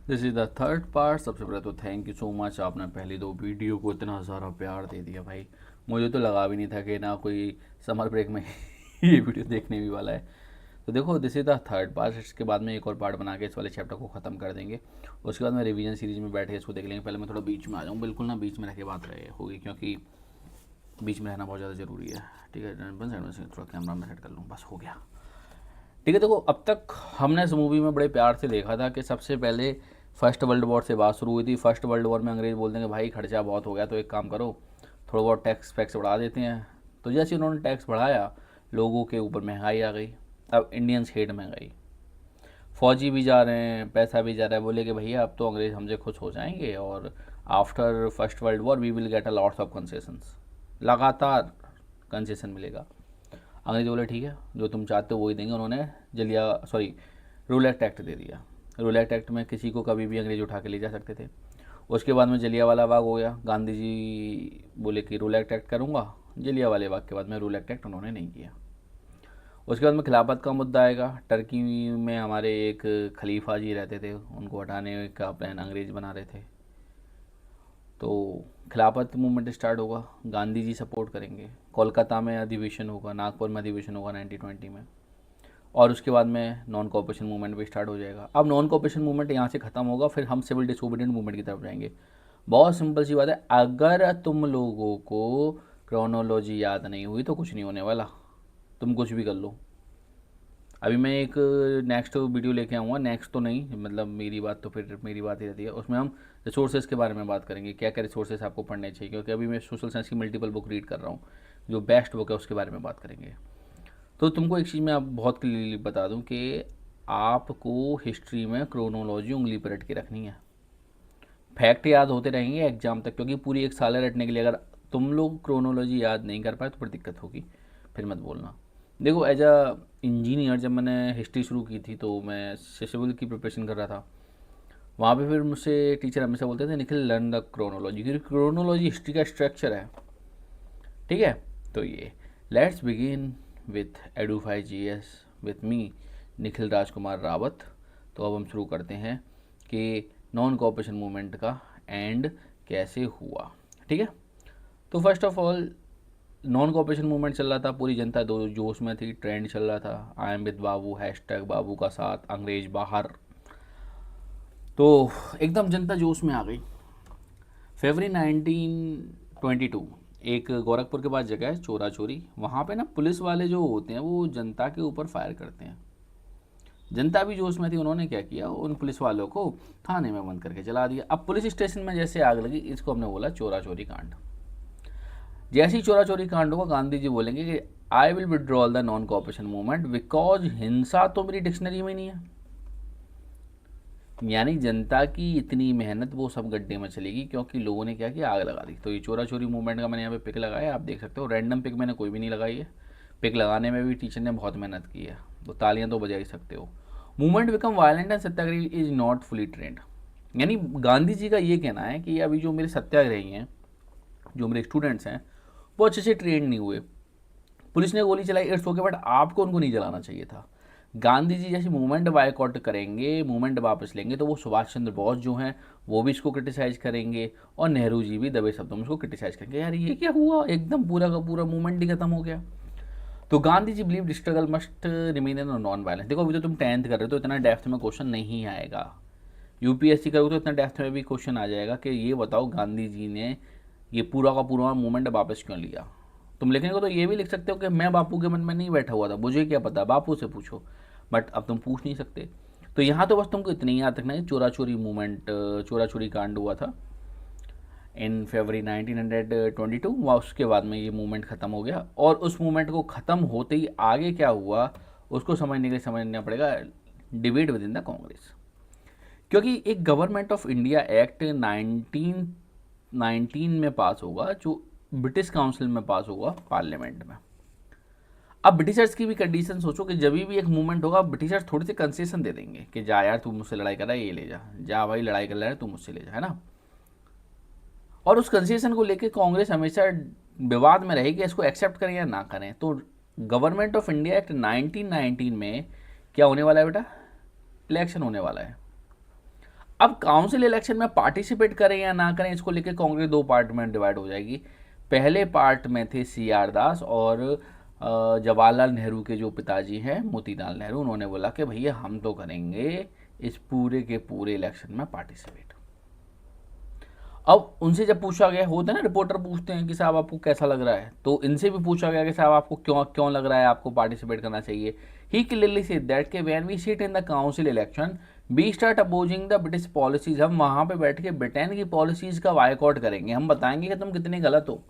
This is the third part. सबसे पहले तो थैंक यू सो मच, आपने पहली दो वीडियो को इतना सारा प्यार दे दिया भाई। मुझे तो लगा भी नहीं था कि ना कोई समर ब्रेक में ये वीडियो देखने भी वाला है। तो देखो, this is the third part. इसके बाद में एक और पार्ट बना के इस वाले चैप्टर को ख़त्म कर देंगे। उसके बाद में रिवीजन सीरीज में बैठ के इसको देख लेंगे। पहले मैं थोड़ा बीच में आ जाऊँ, बिल्कुल ना बीच में रह के बात रहे होगी, क्योंकि बीच में रहना बहुत ज़्यादा ज़रूरी है। ठीक है, साइड में से थोड़ा कैमरा में सेट कर लूँ, बस हो गया। ठीक है, देखो अब तक हमने इस मूवी में बड़े प्यार से देखा था कि सबसे पहले फर्स्ट वर्ल्ड वॉर से बात शुरू हुई थी। फर्स्ट वर्ल्ड वॉर में अंग्रेज़ बोलते हैं कि भाई खर्चा बहुत हो गया, तो एक काम करो, थोड़ा बहुत टैक्स फैक्स बढ़ा देते हैं। तो जैसे उन्होंने टैक्स बढ़ाया, लोगों के ऊपर महंगाई आ गई। अब इंडियंस हेट महंगाई, फौजी भी जा रहे हैं, पैसा भी जा रहा है। बोले कि भैया अब तो अंग्रेज़ हमसे खुश हो जाएंगे और after first world war we will get a lots of concessions, लगातार कंसेशन मिलेगा। अंग्रेज बोले ठीक है, जो तुम चाहते हो वही देंगे। उन्होंने रूल एक्ट दे दिया। रूल एक्ट में किसी को कभी भी अंग्रेज उठा के ले जा सकते थे। उसके बाद में जलियावाला बाग हो गया। गांधी जी बोले कि रूल एक्ट करूँगा। जलियावाले बाग के बाद में रूल एक्ट उन्होंने नहीं किया। उसके बाद में खिलाफत का मुद्दा आएगा। टर्की में हमारे एक खलीफा जी रहते थे, उनको हटाने का प्लान अंग्रेज बना रहे थे। तो खिलाफत मूवमेंट स्टार्ट होगा, गांधी जी सपोर्ट करेंगे। कोलकाता में अधिवेशन होगा, नागपुर में अधिवेशन होगा 1920 में। और उसके बाद में नॉन कॉपरेशन मूवमेंट भी स्टार्ट हो जाएगा। अब नॉन कॉपरेशन मूवमेंट यहाँ से ख़त्म होगा, फिर हम सिविल डिसोबीडियंट मूवमेंट की तरफ जाएंगे। बहुत सिंपल सी बात है, अगर तुम लोगों को क्रोनोलॉजी याद नहीं हुई तो कुछ नहीं होने वाला, तुम कुछ भी कर लो। अभी मैं एक नेक्स्ट वीडियो लेके आऊँगा, नेक्स्ट तो नहीं, मतलब मेरी बात तो फिर मेरी बात ही रहती है, उसमें हम रिसोर्सेज के बारे में बात करेंगे, क्या क्या रिसोर्सेज आपको पढ़ने चाहिए। क्योंकि अभी मैं सोशल साइंस की मल्टीपल बुक रीड कर रहा हूँ, जो बेस्ट बुक है उसके बारे में बात करेंगे। तो तुमको एक चीज़ मैं आप बहुत क्लियरली बता दूं कि आपको हिस्ट्री में क्रोनोलॉजी उंगली पर रट के रखनी है। फैक्ट याद होते रहेंगे एग्जाम तक, क्योंकि पूरी एक साल रटने के लिए अगर तुम लोग क्रोनोलॉजी याद नहीं कर पाए तो फिर दिक्कत होगी, फिर मत बोलना। देखो, एज अ इंजीनियर जब मैंने हिस्ट्री शुरू की थी तो मैं सिविल की प्रिपरेशन कर रहा था। वहाँ पे फिर मुझसे टीचर हमेशा बोलते थे निखिल लर्न द क्रोनोलॉजी, क्योंकि क्रोनोलॉजी हिस्ट्री का स्ट्रक्चर है। ठीक है, तो ये let's begin with Edufy G S with me Nikhil Rajkumar Rawat. तो अब हम शुरू करते हैं कि नॉन कोऑपरेशन मूवमेंट का एंड कैसे हुआ। ठीक है, तो first of all non cooperation movement चल रहा था, पूरी जनता दो जोश में थी, ट्रेंड चल रहा था I am with Babu, hashtag Babu का साथ, अंग्रेज बाहर। तो एकदम जनता जोश में आ गई। फरवरी 1922, एक गोरखपुर के पास जगह है चोरा चोरी, वहाँ पे ना पुलिस वाले जो होते हैं वो जनता के ऊपर फायर करते हैं। जनता भी जोश में थी, उन्होंने क्या किया, उन पुलिस वालों को थाने में बंद करके चला दिया। अब पुलिस स्टेशन में जैसे आग लगी, इसको हमने बोला चोरा चोरी कांड। जैसे ही चोरा चोरी कांड होगा, गांधी जी बोलेंगे कि I will withdrawal the non cooperation movement because हिंसा तो मेरी डिक्शनरी में नहीं है। यानी जनता की इतनी मेहनत वो सब गड्ढे में चलेगी, क्योंकि लोगों ने क्या किया, आग लगा दी। तो ये चोरा चोरी मूवमेंट का मैंने यहाँ पे पिक लगाया, आप देख सकते हो। रैंडम पिक मैंने कोई भी नहीं लगाई है, पिक लगाने में भी टीचर ने बहुत मेहनत की है, तो तालियां तो बजा ही सकते हो। Movement become violent and satyagrahi is not fully trained. यानी गांधी जी का ये कहना है कि अभी जो मेरे सत्याग्रही हैं, जो मेरे स्टूडेंट्स हैं, वो अच्छे से ट्रेंड नहीं हुए। पुलिस ने गोली चलाई, इट्स ओके, बट आपको उनको नहीं जलाना चाहिए था। गांधी जी जैसे मूवमेंट बायकॉट करेंगे, मूवमेंट वापस लेंगे, तो वो सुभाष चंद्र बोस जो हैं वो भी इसको क्रिटिसाइज करेंगे, और नेहरू जी भी दबे शब्दों में इसको क्रिटिसाइज करेंगे, यार ये क्या हुआ, एकदम पूरा का पूरा मूवमेंट ही खत्म हो गया। तो Gandhi ji believe struggle must remain in non violence. देखो अभी तो तुम 10th कर रहे हो, तो इतना डेप्थ में क्वेश्चन नहीं आएगा। यूपीएससी करोगे तो इतना डेप्थ में भी क्वेश्चन आ जाएगा कि ये बताओ गांधी जी ने ये पूरा का पूरा मूवमेंट वापस क्यों लिया। तुम लिखने को तो ये भी लिख सकते हो कि मैं बापू के मन में नहीं बैठा हुआ था, मुझे क्या पता, बापू से पूछो। बट अब तुम पूछ नहीं सकते। तो यहाँ तो बस तुमको इतना ही याद रखना है, चोरा चोरी मूवमेंट, चोरा चोरी कांड हुआ था इन फरवरी 1922। वहाँ उसके बाद में ये मूवमेंट ख़त्म हो गया, और उस मूवमेंट को ख़त्म होते ही आगे क्या हुआ उसको समझने के लिए समझना पड़ेगा debate with in the Congress. क्योंकि एक गवर्नमेंट ऑफ इंडिया एक्ट 1919 में पास होगा, जो ब्रिटिश काउंसिल में पास होगा पार्लियामेंट में। अब ब्रिटिशर्स की भी कंडीशन सोचो कि जब भी एक मूवमेंट होगा, ब्रिटिशर्स थोड़े से कंसेशन दे देंगे कि जा यार तू मुझसे लड़ाई कर रहा है, ये ले जा, जा भाई लड़ाई कर रहा है तू मुझसे ले जा, है ना। और उस कंसेशन को लेकर कांग्रेस हमेशा विवाद में रहेगी, इसको एक्सेप्ट करें या ना करें। तो गवर्नमेंट ऑफ इंडिया एक्ट 1919 में क्या होने वाला है बेटा, इलेक्शन होने वाला है। अब काउंसिल इलेक्शन में पार्टिसिपेट करें या ना करें, इसको लेकर कांग्रेस दो पार्ट में डिवाइड हो जाएगी। पहले पार्ट में थे CR दास और जवाहरलाल नेहरू के जो पिताजी हैं मोतीलाल नेहरू, उन्होंने बोला कि भैया हम तो करेंगे इस पूरे के पूरे इलेक्शन में पार्टिसिपेट। अब उनसे जब पूछा गया, होता है ना रिपोर्टर पूछते हैं कि साहब आपको कैसा लग रहा है, तो इनसे भी पूछा गया कि साहब आपको क्यों क्यों लग रहा है आपको पार्टिसिपेट करना चाहिए। ही क्लियरली सेड दैट कि when we sit in the council election we start opposing the British policies. हम वहां पे बैठ के ब्रिटेन की पॉलिसीज का बायकॉट करेंगे, हम बताएंगे कि तुम कितने गलत हो।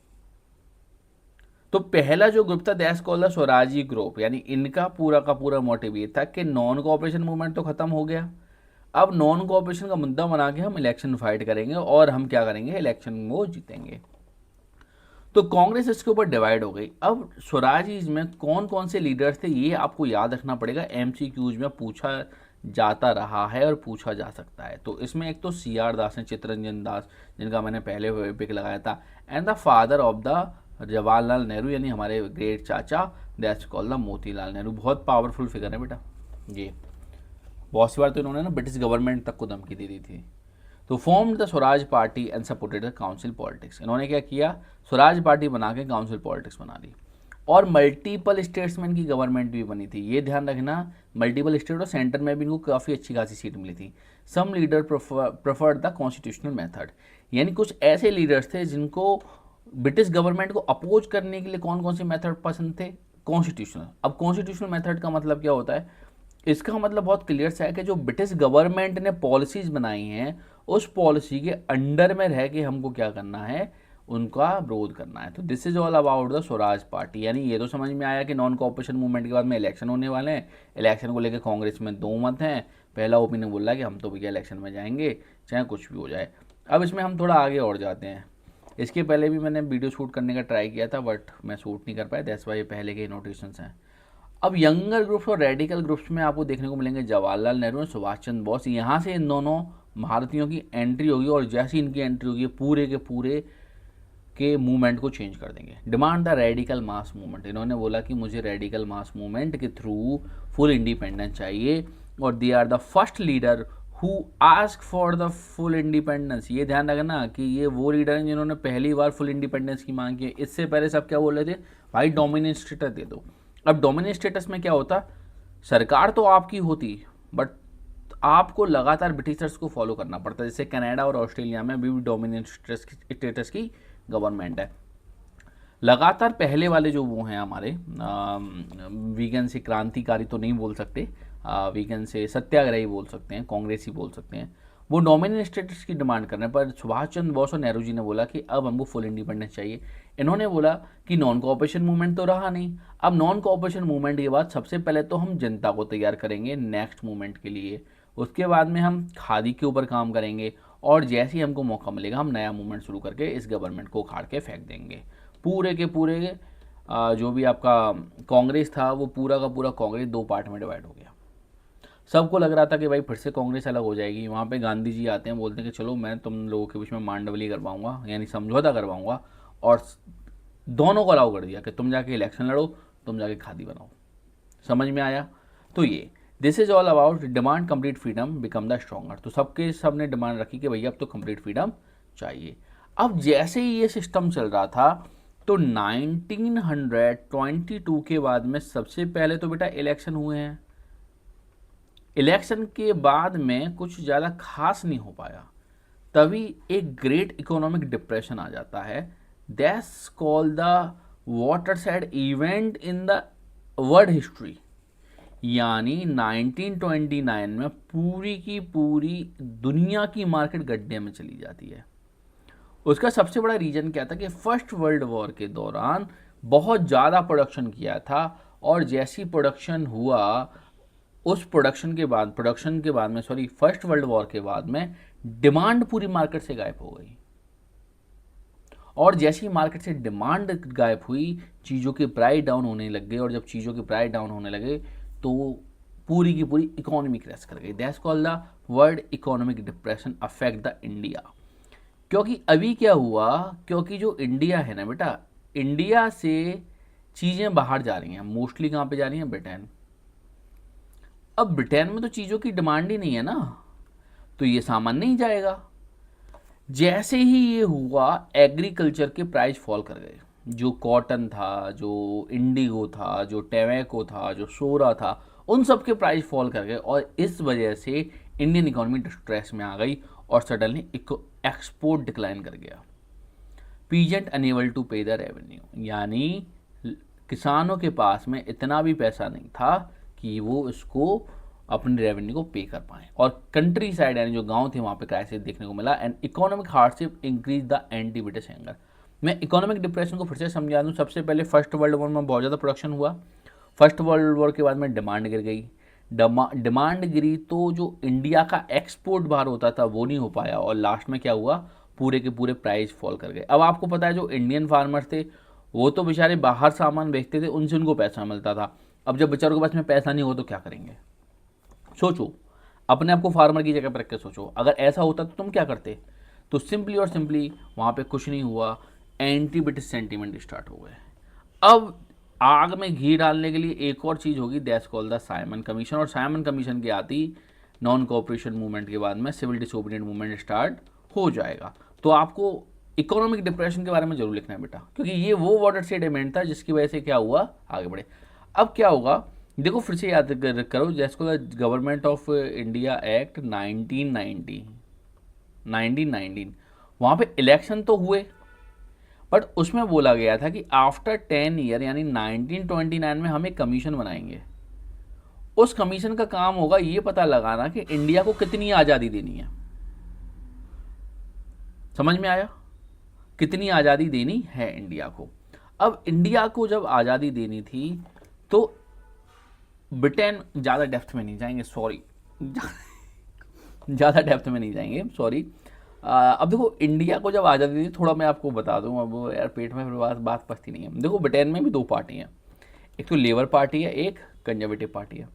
तो पहला जो ग्रुप था दैट्स कॉल्ड द स्वराजी ग्रुप, यानी इनका पूरा का पूरा मोटिव ये था कि नॉन कोऑपरेशन मूवमेंट तो खत्म हो गया, अब नॉन कोऑपरेशन का मुद्दा बना के हम इलेक्शन फाइट करेंगे और हम क्या करेंगे, इलेक्शन वो जीतेंगे। तो कांग्रेस इसके ऊपर डिवाइड हो गई। अब स्वराजीज में कौन कौन से लीडर्स थे ये आपको याद रखना पड़ेगा, MCQs में पूछा जाता रहा है और पूछा जा सकता है। तो इसमें एक तो CR दास हैं, चित्तरंजन दास, जिनका मैंने पहले पिक लगाया था, and the father of the Jawaharlal Nehru, यानी हमारे ग्रेट चाचा, that's called the Motilal Nehru. बहुत पावरफुल फिगर है बेटा ये, बहुत सी बार तो इन्होंने ना ब्रिटिश गवर्नमेंट तक को धमकी दे दी थी। तो form the Swaraj party and supported the council politics. इन्होंने क्या किया, स्वराज पार्टी बना के काउंसिल पॉलिटिक्स बना ली। और मल्टीपल स्टेट्समैन की गवर्नमेंट भी बनी थी, ये ध्यान रखना, मल्टीपल स्टेट और सेंटर में भी इनको काफ़ी अच्छी खासी सीट मिली थी। Some leader preferred the constitutional method, यानी कुछ ऐसे लीडर्स थे जिनको ब्रिटिश गवर्नमेंट को अपोज करने के लिए कौन कौन से मेथड पसंद थे, कॉन्स्टिट्यूशनल। अब कॉन्स्टिट्यूशनल मेथड का मतलब क्या होता है, इसका मतलब बहुत क्लियर सा है कि जो ब्रिटिश गवर्नमेंट ने पॉलिसीज बनाई हैं उस पॉलिसी के अंडर में रह के हमको क्या करना है, उनका विरोध करना है। तो this is all about the Swaraj party. यानी ये तो समझ में आया कि नॉन कॉपरेशन मूवमेंट के बाद में इलेक्शन होने वाले हैं, इलेक्शन को लेकर कांग्रेस में दो मत हैं। पहला ओपिनियन बोल रहा है कि हम तो भैया इलेक्शन में जाएंगे चाहे कुछ भी हो जाए। अब इसमें हम थोड़ा आगे और जाते हैं। इसके पहले भी मैंने वीडियो शूट करने का ट्राई किया था बट मैं शूट नहीं कर पाया, दैट्स वाई ये पहले के नोटिफिकेशंस हैं। अब यंगर ग्रुप्स और रेडिकल ग्रुप्स में आपको देखने को मिलेंगे जवाहरलाल नेहरू और सुभाष चंद्र बोस। यहाँ से इन दोनों भारतीयों की एंट्री होगी और जैसी इनकी एंट्री होगी पूरे के पूरे के मूवमेंट को चेंज कर देंगे। Demand the radical mass movement, इन्होंने बोला कि मुझे रेडिकल मास मूवमेंट के थ्रू फुल इंडिपेंडेंस चाहिए और they are the first leader who ask for the full independence. ये ध्यान रखना कि ये वो लीडर हैं जिन्होंने पहली बार फुल इंडिपेंडेंस की मांग की। इससे पहले सब क्या बोल रहे थे, भाई डोमिनेंट स्टेटस दे दो। अब डोमिनेंट स्टेटस में क्या होता, सरकार तो आपकी होती बट आपको लगातार ब्रिटिशर्स को फॉलो करना पड़ता है। जैसे कनाडा और ऑस्ट्रेलिया में अभी भी डोमिनेंट स्टेटस की गवर्नमेंट है। लगातार पहले वाले जो वो हैं हमारे वीगन से क्रांतिकारी तो नहीं बोल सकते, वीगन से सत्याग्रही बोल सकते हैं, कांग्रेसी बोल सकते हैं, वो डोमिनेंट स्टेटस की डिमांड करने पर सुभाष चंद्र बोस और नेहरू जी ने बोला कि अब हमको फुल इंडिपेंडेंस चाहिए। इन्होंने बोला कि नॉन कोऑपरेशन मूवमेंट तो रहा नहीं, अब नॉन कोऑपरेशन मूवमेंट के बाद सबसे पहले तो हम जनता को तैयार करेंगे नेक्स्ट मूवमेंट के लिए, उसके बाद में हम खादी के ऊपर काम करेंगे और जैसे ही हमको मौका मिलेगा हम नया मूवमेंट शुरू करके इस गवर्नमेंट को उखाड़ के फेंक देंगे। पूरे के पूरे जो भी आपका कांग्रेस था वो पूरा का पूरा कांग्रेस दो पार्ट में डिवाइड हो गया। सबको लग रहा था कि भाई फिर से कांग्रेस अलग हो जाएगी। वहाँ पे गांधी जी आते हैं, बोलते हैं कि चलो मैं तुम लोगों के बीच में मांडवली करवाऊंगा, यानी समझौता करवाऊंगा, और दोनों को अलाउ कर दिया कि तुम जाके इलेक्शन लड़ो, तुम जाके खादी बनाओ। समझ में आया? तो ये this is all about demand complete freedom become the stronger. तो सब ने डिमांड रखी कि भैया अब तो कंप्लीट फ्रीडम चाहिए। अब जैसे ही ये सिस्टम चल रहा था तो 1922 के बाद में सबसे पहले तो बेटा इलेक्शन हुए हैं। इलेक्शन के बाद में कुछ ज़्यादा खास नहीं हो पाया, तभी एक ग्रेट इकोनॉमिक डिप्रेशन आ जाता है। That's called the watershed event in the world history. यानी 1929 में पूरी की पूरी दुनिया की मार्केट गड्ढे में चली जाती है। उसका सबसे बड़ा रीज़न क्या था कि फर्स्ट वर्ल्ड वॉर के दौरान बहुत ज़्यादा प्रोडक्शन किया था और जैसी प्रोडक्शन हुआ उस प्रोडक्शन के बाद में फर्स्ट वर्ल्ड वॉर के बाद में डिमांड पूरी मार्केट से गायब हो गई। और जैसी मार्केट से डिमांड गायब हुई चीज़ों के प्राइस डाउन होने लग गए, और जब चीज़ों के प्राइस डाउन होने लगे तो पूरी की पूरी इकोनॉमी क्रैश कर गई। That's called the world economic depression affect the India. क्योंकि अभी क्या हुआ, क्योंकि जो इंडिया है ना बेटा, इंडिया से चीज़ें बाहर जा रही हैं, मोस्टली कहाँ पे जा रही हैं, ब्रिटेन। अब ब्रिटेन में तो चीज़ों की डिमांड ही नहीं है ना, तो ये सामान नहीं जाएगा। जैसे ही ये हुआ, एग्रीकल्चर के प्राइस फॉल कर गए। जो कॉटन था, जो इंडिगो था, जो टैबैको था, जो सोरा था, उन सब के प्राइस फॉल कर गए और इस वजह से इंडियन इकोनॉमी डिस्ट्रेस में आ गई और सडनली एक्सपोर्ट डिक्लाइन कर गया। पीजेंट अनेबल टू पे द रेवेन्यू, यानी किसानों के पास में इतना भी पैसा नहीं था कि वो इसको अपने रेवेन्यू को पे कर पाए, और कंट्री साइड यानी जो गांव थे वहाँ पे क्राइसिस देखने को मिला and economic hardship increase the anti British anger. मैं इकोनॉमिक डिप्रेशन को फिर से समझा दूँ। सबसे पहले फर्स्ट वर्ल्ड वॉर में बहुत ज़्यादा प्रोडक्शन हुआ। फर्स्ट वर्ल्ड वॉर के बाद में डिमांड गिर गई। डिमांड गिरी तो जो इंडिया का एक्सपोर्ट बाहर होता था वो नहीं हो पाया, और लास्ट में क्या हुआ, पूरे के पूरे प्राइस फॉल कर गए। अब आपको पता है जो इंडियन फार्मर्स थे वो तो बेचारे बाहर सामान बेचते थे, उनसे उनको पैसा मिलता था। अब जब बेचारों के पास में पैसा नहीं हो तो क्या करेंगे? सोचो, अपने आप को फार्मर की जगह पर रख के सोचो, अगर ऐसा होता तो तुम क्या करते? तो सिंपली और सिंपली वहाँ पे कुछ नहीं हुआ, एंटी ब्रिटिश सेंटीमेंट स्टार्ट हो गए। अब आग में घी डालने के लिए एक और चीज़ होगी, that's called the Simon commission, और साइमन कमीशन के आती नॉन कोऑपरेशन मूवमेंट के बाद में सिविल डिसोबीडिएंट मूवमेंट स्टार्ट हो जाएगा। तो आपको इकोनॉमिक डिप्रेशन के बारे में जरूर लिखना है बेटा, क्योंकि ये वो वाटर स्टेट इवेंट था जिसकी वजह से क्या हुआ, आगे बढ़े। अब क्या होगा, देखो फिर से याद करो, जैसे गवर्नमेंट ऑफ इंडिया एक्ट 1919 वहाँ पे इलेक्शन तो हुए, बट उसमें बोला गया था कि आफ्टर 10 ईयर यानी 1929 में हम एक कमीशन बनाएंगे। उस कमीशन का काम होगा ये पता लगाना कि इंडिया को कितनी आज़ादी देनी है। समझ में आया? कितनी आज़ादी देनी है इंडिया को। अब इंडिया को जब आज़ादी देनी थी तो ब्रिटेन, ज़्यादा डेप्थ में नहीं जाएंगे, सॉरी ज़्यादा डेप्थ में नहीं जाएंगे, सॉरी। अब देखो इंडिया को जब आज़ादी दी, थोड़ा मैं आपको बता दूं, अब यार पेट में फिर बात पचती नहीं है। देखो ब्रिटेन में भी दो पार्टी हैं, एक तो लेबर पार्टी है, एक कंजर्वेटिव पार्टी है।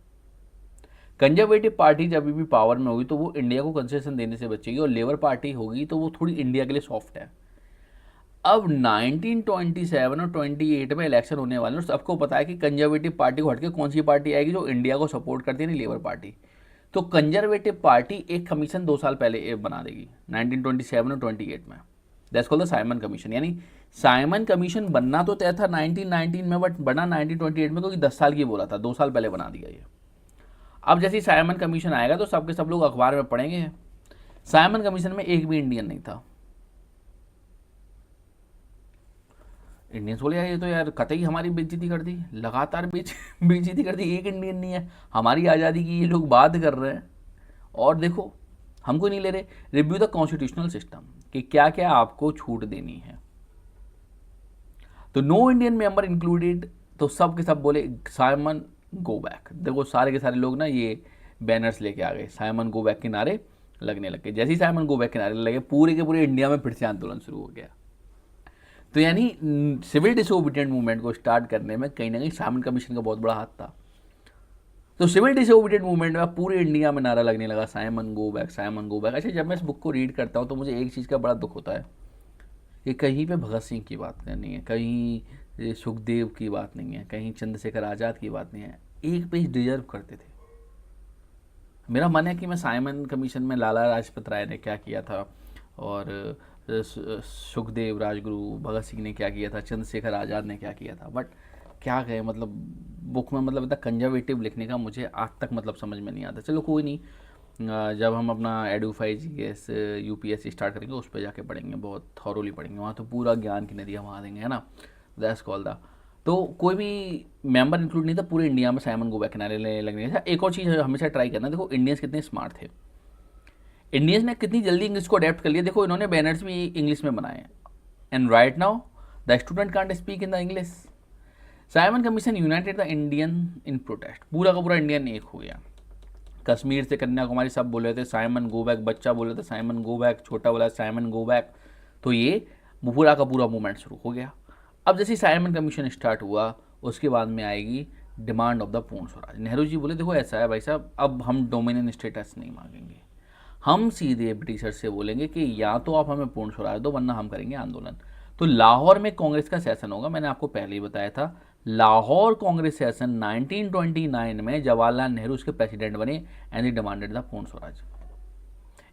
कंजर्वेटिव पार्टी जब भी पावर में होगी तो वो इंडिया को कंसेशन देने से बचेगी, और लेबर पार्टी होगी तो वो थोड़ी इंडिया के लिए सॉफ्ट है। अब 1927 और 28 में इलेक्शन होने वाले हैं, और सबको पता है कि कंजर्वेटिव पार्टी को हटके कौन सी पार्टी आएगी जो इंडिया को सपोर्ट करती है, नहीं लेबर पार्टी। तो कंजर्वेटिव पार्टी एक कमीशन 2 साल पहले बना देगी 1927 और 28 में, that's called the Simon commission. यानी साइमन कमीशन बनना तो तय था 1919 में, बट बना 1928 में, क्योंकि 10 साल की बोला था, 2 साल पहले बना दिया ये। अब जैसे ही साइमन कमीशन आएगा तो सबके सब लोग अखबार में पढ़ेंगे। साइमन कमीशन में एक भी इंडियन नहीं था। इंडियंस बोले यार ये तो यार कतई हमारी बेइज्जती कर दी, लगातार बेइज्जती कर दी, एक इंडियन नहीं है, हमारी आज़ादी की ये लोग बात कर रहे हैं और देखो हमको नहीं ले रहे। रिव्यू द कॉन्स्टिट्यूशनल सिस्टम कि क्या क्या आपको छूट देनी है। तो नो इंडियन मेंबर इंक्लूडेड, तो सब के सब बोले साइमन गो बैक। देखो सारे के सारे लोग ना ये बैनर्स लेके आ गए, साइमन गो बैक के नारे लगने लगे। जैसे ही साइमन गो बैक के नारे लगे, पूरे के पूरे इंडिया में फिर से आंदोलन शुरू हो गया। तो यानी सिविल डिसोबीडिएंट मूवमेंट को स्टार्ट करने में कहीं ना कहीं साइमन कमीशन का बहुत बड़ा हाथ था। तो सिविल डिसोबीडिएंट मूवमेंट में पूरे इंडिया में नारा लगने लगा, Simon go back, Simon go back. अच्छा, जब मैं इस बुक को रीड करता हूँ तो मुझे एक चीज़ का बड़ा दुख होता है कि कहीं पे भगत सिंह की बात नहीं है, कहीं सुखदेव की बात नहीं है, कहीं चंद्रशेखर आज़ाद की बात नहीं है। एक पेज डिजर्व करते थे। मेरा मन है कि मैं साइमन कमीशन में लाला लाजपत राय ने क्या किया था, और सुखदेव, राजगुरु, भगत सिंह ने क्या किया था, चंद्रशेखर आज़ाद ने क्या किया था, बट क्या कहें, मतलब बुक में मतलब इतना कंजर्वेटिव लिखने का मुझे आज तक मतलब समझ में नहीं आता। चलो कोई नहीं, जब हम अपना एडुफाई जीएस यूपीएससी स्टार्ट करेंगे उस पर जाके पढ़ेंगे, बहुत थॉरोली पढ़ेंगे, वहाँ तो पूरा ज्ञान की नदियाँ वहाँ देंगे, है ना। That's call the. तो कोई भी मेंबर इंक्लूड नहीं था पूरे इंडिया में साइमन गो बैक किनारे लगने का। एक और चीज़ हमेशा ट्राई करना, देखो इंडियंस कितने स्मार्ट थे, इंडियंस ने कितनी जल्दी इंग्लिश को अडेप्ट कर लिया। देखो इन्होंने बैनर्स भी इंग्लिश में बनाए, and right now the student can't speak in the English. Simon commission United the Indian in protest, पूरा का पूरा इंडियन एक हो गया। कश्मीर से कन्याकुमारी सब बोल रहे थे साइमन गो बैक, बच्चा बोल रहे थे साइमन गो बैक, छोटा बोला साइमन गो बैक। तो ये पूरा का पूरा मूवमेंट शुरू हो गया। अब जैसे साइमन कमीशन स्टार्ट हुआ उसके बाद में आएगी डिमांड ऑफ द पूर्ण स्वराज। नेहरू जी बोले देखो ऐसा है भाई साहब, अब हम डोमिनियन स्टेटस नहीं मांगेंगे, हम सीधे ब्रिटिशर से बोलेंगे कि या तो आप हमें पूर्ण स्वराज दो वरना हम करेंगे आंदोलन। तो लाहौर में कांग्रेस का सेशन होगा, मैंने आपको पहले ही बताया था। लाहौर कांग्रेस सेशन 1929 में जवाहरलाल नेहरू उसके प्रेसिडेंट बने एंड ही डिमांडेड द पूर्ण स्वराज।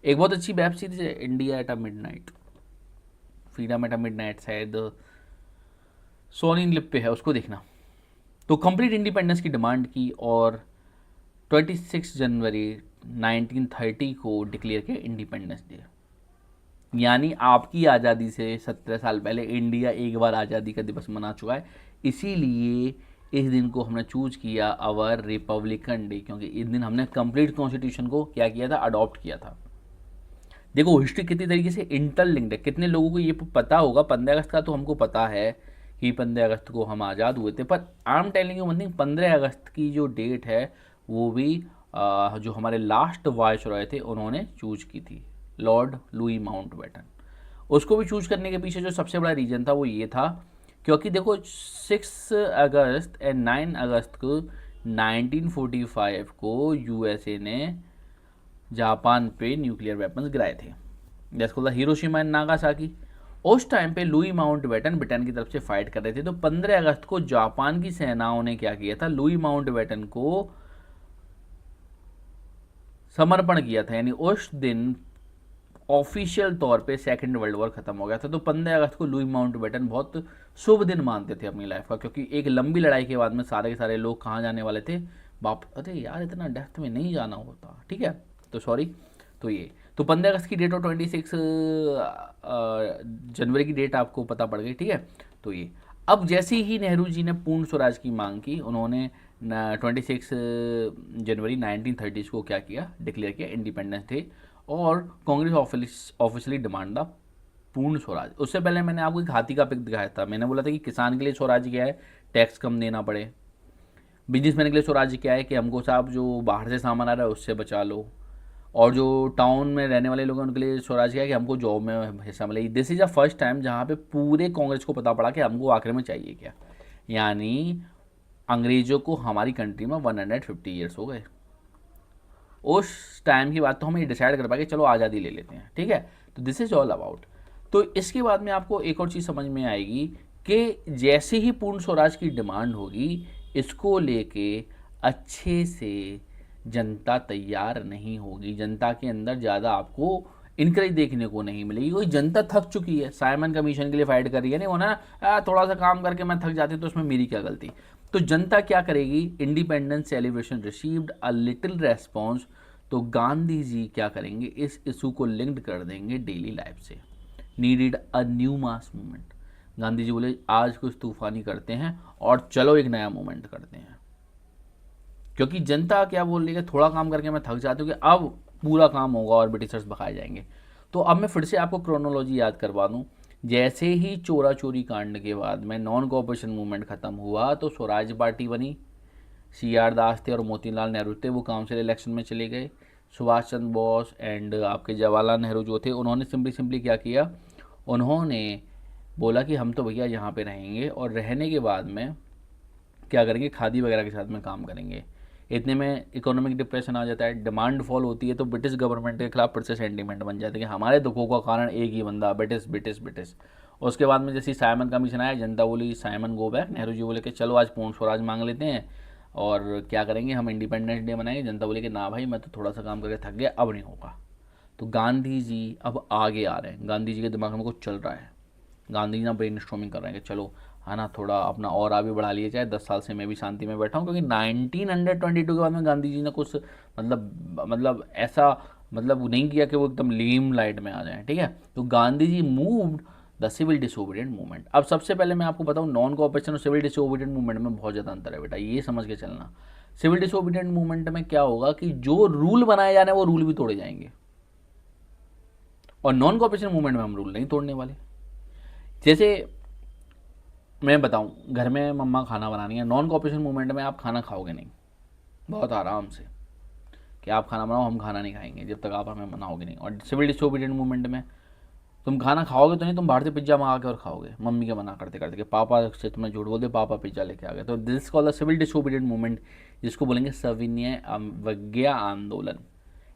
एक बहुत अच्छी वेब सीरीज है India at a midnight, freedom at a midnight, शायद सोनी लिप पे है, उसको देखना। तो कंप्लीट इंडिपेंडेंस की डिमांड की और 26 जनवरी 1930 को डिक्लेयर किया इंडिपेंडेंस डे। यानी आपकी आज़ादी से 17 साल पहले इंडिया एक बार आज़ादी का दिवस मना चुका है। इसीलिए इस दिन को हमने चूज किया आवर रिपब्लिकन डे, क्योंकि इस दिन हमने कंप्लीट कॉन्स्टिट्यूशन को क्या किया था, अडॉप्ट किया था। देखो हिस्ट्री कितनी तरीके से इंटरलिंक्ड है, कितने लोगों को ये पता होगा। 15 अगस्त का तो हमको पता है कि 15 अगस्त को हम आज़ाद हुए थे, पर I am telling you one thing, 15 अगस्त की जो डेट है वो भी जो हमारे लास्ट वायसरॉय थे उन्होंने चूज की थी, लॉर्ड लुई माउंटबेटन। उसको भी चूज करने के पीछे जो सबसे बड़ा रीज़न था वो ये था, क्योंकि देखो 6 अगस्त एंड 9 अगस्त को 1945 को यूएसए ने जापान पे न्यूक्लियर वेपन्स गिराए थे, जैसे कॉल्ड हिरोशिमा एंड नागासाकी। उस टाइम पे लुई माउंटबेटन ब्रिटेन की तरफ से फाइट कर रहे थे। तो 15 अगस्त को जापान की सेनाओं ने क्या किया था, लुई माउंटबेटन को समर्पण किया था। यानी उस दिन ऑफिशियल तौर पे सेकेंड वर्ल्ड वॉर खत्म हो गया था। तो 15 अगस्त को लुई माउंटबेटन बहुत शुभ दिन मानते थे अपनी लाइफ का, क्योंकि एक लंबी लड़ाई के बाद में सारे के सारे लोग कहाँ जाने वाले थे, अरे यार इतना डेप्थ में नहीं जाना होता, ठीक है, तो सॉरी। तो ये तो 15 अगस्त की डेट और 26 जनवरी की डेट आपको पता पड़ गई, ठीक है। तो ये अब जैसे ही नेहरू जी ने पूर्ण स्वराज की मांग की, उन्होंने 26 जनवरी 1930 को क्या किया, डिक्लेयर किया इंडिपेंडेंस डे। और कांग्रेस ऑफिशियली डिमांड दा पूर्ण स्वराज। उससे पहले मैंने आपको एक हाथी का पिक दिखाया था, मैंने बोला था कि किसान के लिए स्वराज क्या है, टैक्स कम देना पड़े। बिजनेसमैन के लिए स्वराज क्या है कि हमको साहब जो बाहर से सामान आ रहा है उससे बचा लो। और जो टाउन में रहने वाले लोग हैं उनके लिए स्वराज क्या है कि हमको जॉब में हिस्सा मिले। This is a first time जहाँ पे पूरे कांग्रेस को पता पड़ा कि हमको आखिर में चाहिए क्या। यानी अंग्रेजों को हमारी कंट्री में 150 ईयर्स हो गए। उस टाइम की बात तो हम ये डिसाइड कर पाए कि चलो आज़ादी ले लेते हैं, ठीक है। तो दिस इज ऑल अबाउट। तो इसके बाद में आपको एक और चीज़ समझ में आएगी कि जैसे ही पूर्ण स्वराज की डिमांड होगी, इसको लेके अच्छे से जनता तैयार नहीं होगी। जनता के अंदर ज़्यादा आपको इनकरेज देखने को नहीं मिलेगी, कोई जनता थक चुकी है, साइमन कमीशन के लिए फाइट कर रही है। नहीं वो ना थोड़ा सा काम करके मैं थक जाती तो उसमें मेरी क्या गलती। तो जनता क्या करेगी, independence celebration received a little response. तो गांधी जी क्या करेंगे, इस इशू को लिंक्ड कर देंगे डेली लाइफ से। Needed a new mass movement. Gandhi ji बोले आज कुछ तूफानी करते हैं और चलो एक नया मूवमेंट करते हैं। क्योंकि जनता क्या बोल रही है, थोड़ा काम करके मैं थक जाती हूँ कि अब पूरा काम होगा और ब्रिटिशर्स भगाए जाएंगे। तो अब मैं फिर से आपको क्रोनोलॉजी याद करवा दूँ। जैसे ही चोरा चोरी कांड के बाद में नॉन कोऑपरेशन मूवमेंट खत्म हुआ तो स्वराज पार्टी बनी। सी आर दास थे और मोतीलाल नेहरू थे, वो काउंसिल इलेक्शन में चले गए। सुभाष चंद्र बोस एंड आपके जवाहरलाल नेहरू जो थे उन्होंने सिंपली क्या किया, उन्होंने बोला कि हम तो भैया यहाँ पे रहेंगे और रहने के बाद में क्या करेंगे, खादी वगैरह के साथ में काम करेंगे। इतने में इकोनॉमिक डिप्रेशन आ जाता है, डिमांड फॉल होती है, तो ब्रिटिश गवर्नमेंट के खिलाफ फिर से सेंटीमेंट बन जाता है कि हमारे दुखों का कारण एक ही बंदा, ब्रिटिश ब्रिटिश ब्रिटिश। उसके बाद में जैसे साइमन कमीशन आया, जनता बोली Simon go back, Nehru ji बोले कि चलो आज पूर्ण स्वराज मांग लेते हैं और क्या करेंगे, हम इंडिपेंडेंस डे मनाएंगे। जनता बोली कि ना भाई मैं तो थोड़ा सा काम करके थक गया, अब नहीं होगा। तो गांधी जी अब आगे आ रहे हैं, गांधी जी के दिमाग में कुछ चल रहा है। गांधी जी ना ब्रेन स्टॉर्मिंग कर रहे हैं कि चलो है ना, थोड़ा अपना और आगे बढ़ा लिया जाए, 10 साल से मैं भी शांति में बैठा हूँ। क्योंकि 1922 के बाद में गांधी जी ने कुछ ऐसा नहीं किया कि वो एकदम लीम लाइट में आ जाए, ठीक है। तो Gandhi ji moved the civil disobedient movement. अब सबसे पहले मैं आपको बताऊँ, नॉन कोऑपरेशन और सिविल डिसोबीडियंट मूवमेंट में बहुत ज़्यादा अंतर है बेटा, ये समझ के चलना। सिविल डिसोबीडियंट मूवमेंट में क्या होगा कि जो रूल बनाए जाने वो रूल भी तोड़े जाएंगे, और नॉन कोऑपरेशन मूवमेंट में हम रूल नहीं तोड़ने वाले। जैसे मैं बताऊं, घर में मम्मा खाना बनानी है, नॉन कोऑपरेशन मूवमेंट में आप खाना खाओगे नहीं, बहुत आराम से कि आप खाना बनाओ, हम खाना नहीं खाएंगे जब तक आप हमें बनाओगे नहीं। और सिविल डिसोबीडियंट मूवमेंट में तुम खाना खाओगे तो नहीं, तुम बाहर से पिज्जा मंगा के और खाओगे, मम्मी के मना करते करते कि पापा से तुम्हें झूठ बोल दे, पापा पिज्जा लेके आ गए। तो this called the civil disobedient movement, जिसको बोलेंगे सविनय अवज्ञा आंदोलन।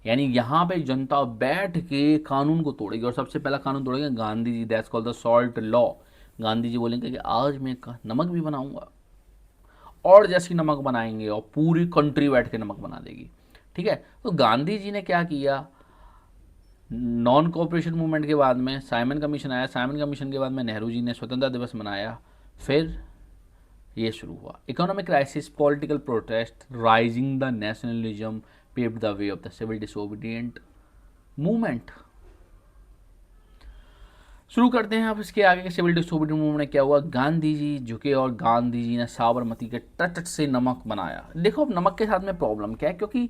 यानी यहाँ पे जनता बैठ के कानून को तोड़ेगी, और सबसे पहला कानून तोड़ेंगे Gandhi ji, that's called the salt law. Gandhi ji बोलेंगे कि आज मैं नमक भी बनाऊंगा, और जैसी नमक बनाएंगे और पूरी कंट्री बैठ के नमक बना देगी, ठीक है। तो गांधी जी ने क्या किया, नॉन कोऑपरेशन मूवमेंट के बाद में साइमन कमीशन आया, साइमन कमीशन के बाद में नेहरू जी ने स्वतंत्रता दिवस मनाया, फिर ये शुरू हुआ economic crisis, political protest, rising the nationalism paved the way of the civil disobedient movement. शुरू करते हैं आप इसके आगे के सिविल डिसोबीडिएंट मूवमेंट में क्या हुआ। गांधी जी झुके और गांधी जी ने साबरमती के तट से नमक बनाया। देखो अब नमक के साथ में प्रॉब्लम क्या है, क्योंकि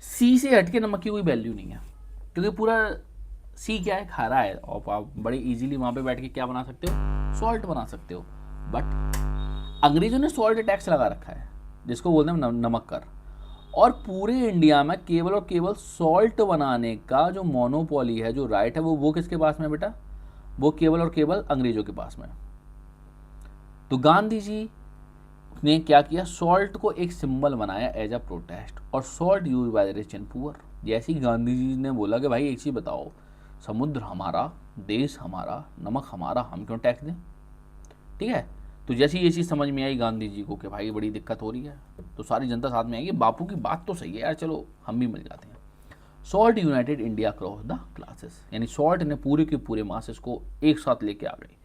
सी से हट के नमक की कोई वैल्यू नहीं है, क्योंकि पूरा सी क्या है, खारा है, और आप बड़े इजीली वहाँ पे बैठ के क्या बना सकते हो, सॉल्ट बना सकते हो। बट अंग्रेजों ने सॉल्ट टैक्स लगा रखा है, जिसको बोलते हैं नमक कर, और पूरे इंडिया में केवल और केवल सॉल्ट बनाने का जो मोनोपोली है, जो राइट है, वो किसके पास में बेटा, वो केवल और केवल अंग्रेजों के पास में। तो गांधी जी ने क्या किया, सॉल्ट को एक सिंबल बनाया एज अ प्रोटेस्ट, और salt use by the rich and poor. जैसे ही गांधी जी ने बोला कि भाई एक चीज़ बताओ, समुद्र हमारा, देश हमारा, नमक हमारा, हम क्यों टैक्स दें, ठीक है। तो जैसे ये चीज़ समझ में आई गांधी जी को कि भाई बड़ी दिक्कत हो रही है, तो सारी जनता साथ में आएगी, बापू की बात तो सही है यार, चलो हम भी मिल जाते हैं। Salt United India cross the classes, यानी सॉल्ट ने पूरे के पूरे मासेस को एक साथ लेके आ गई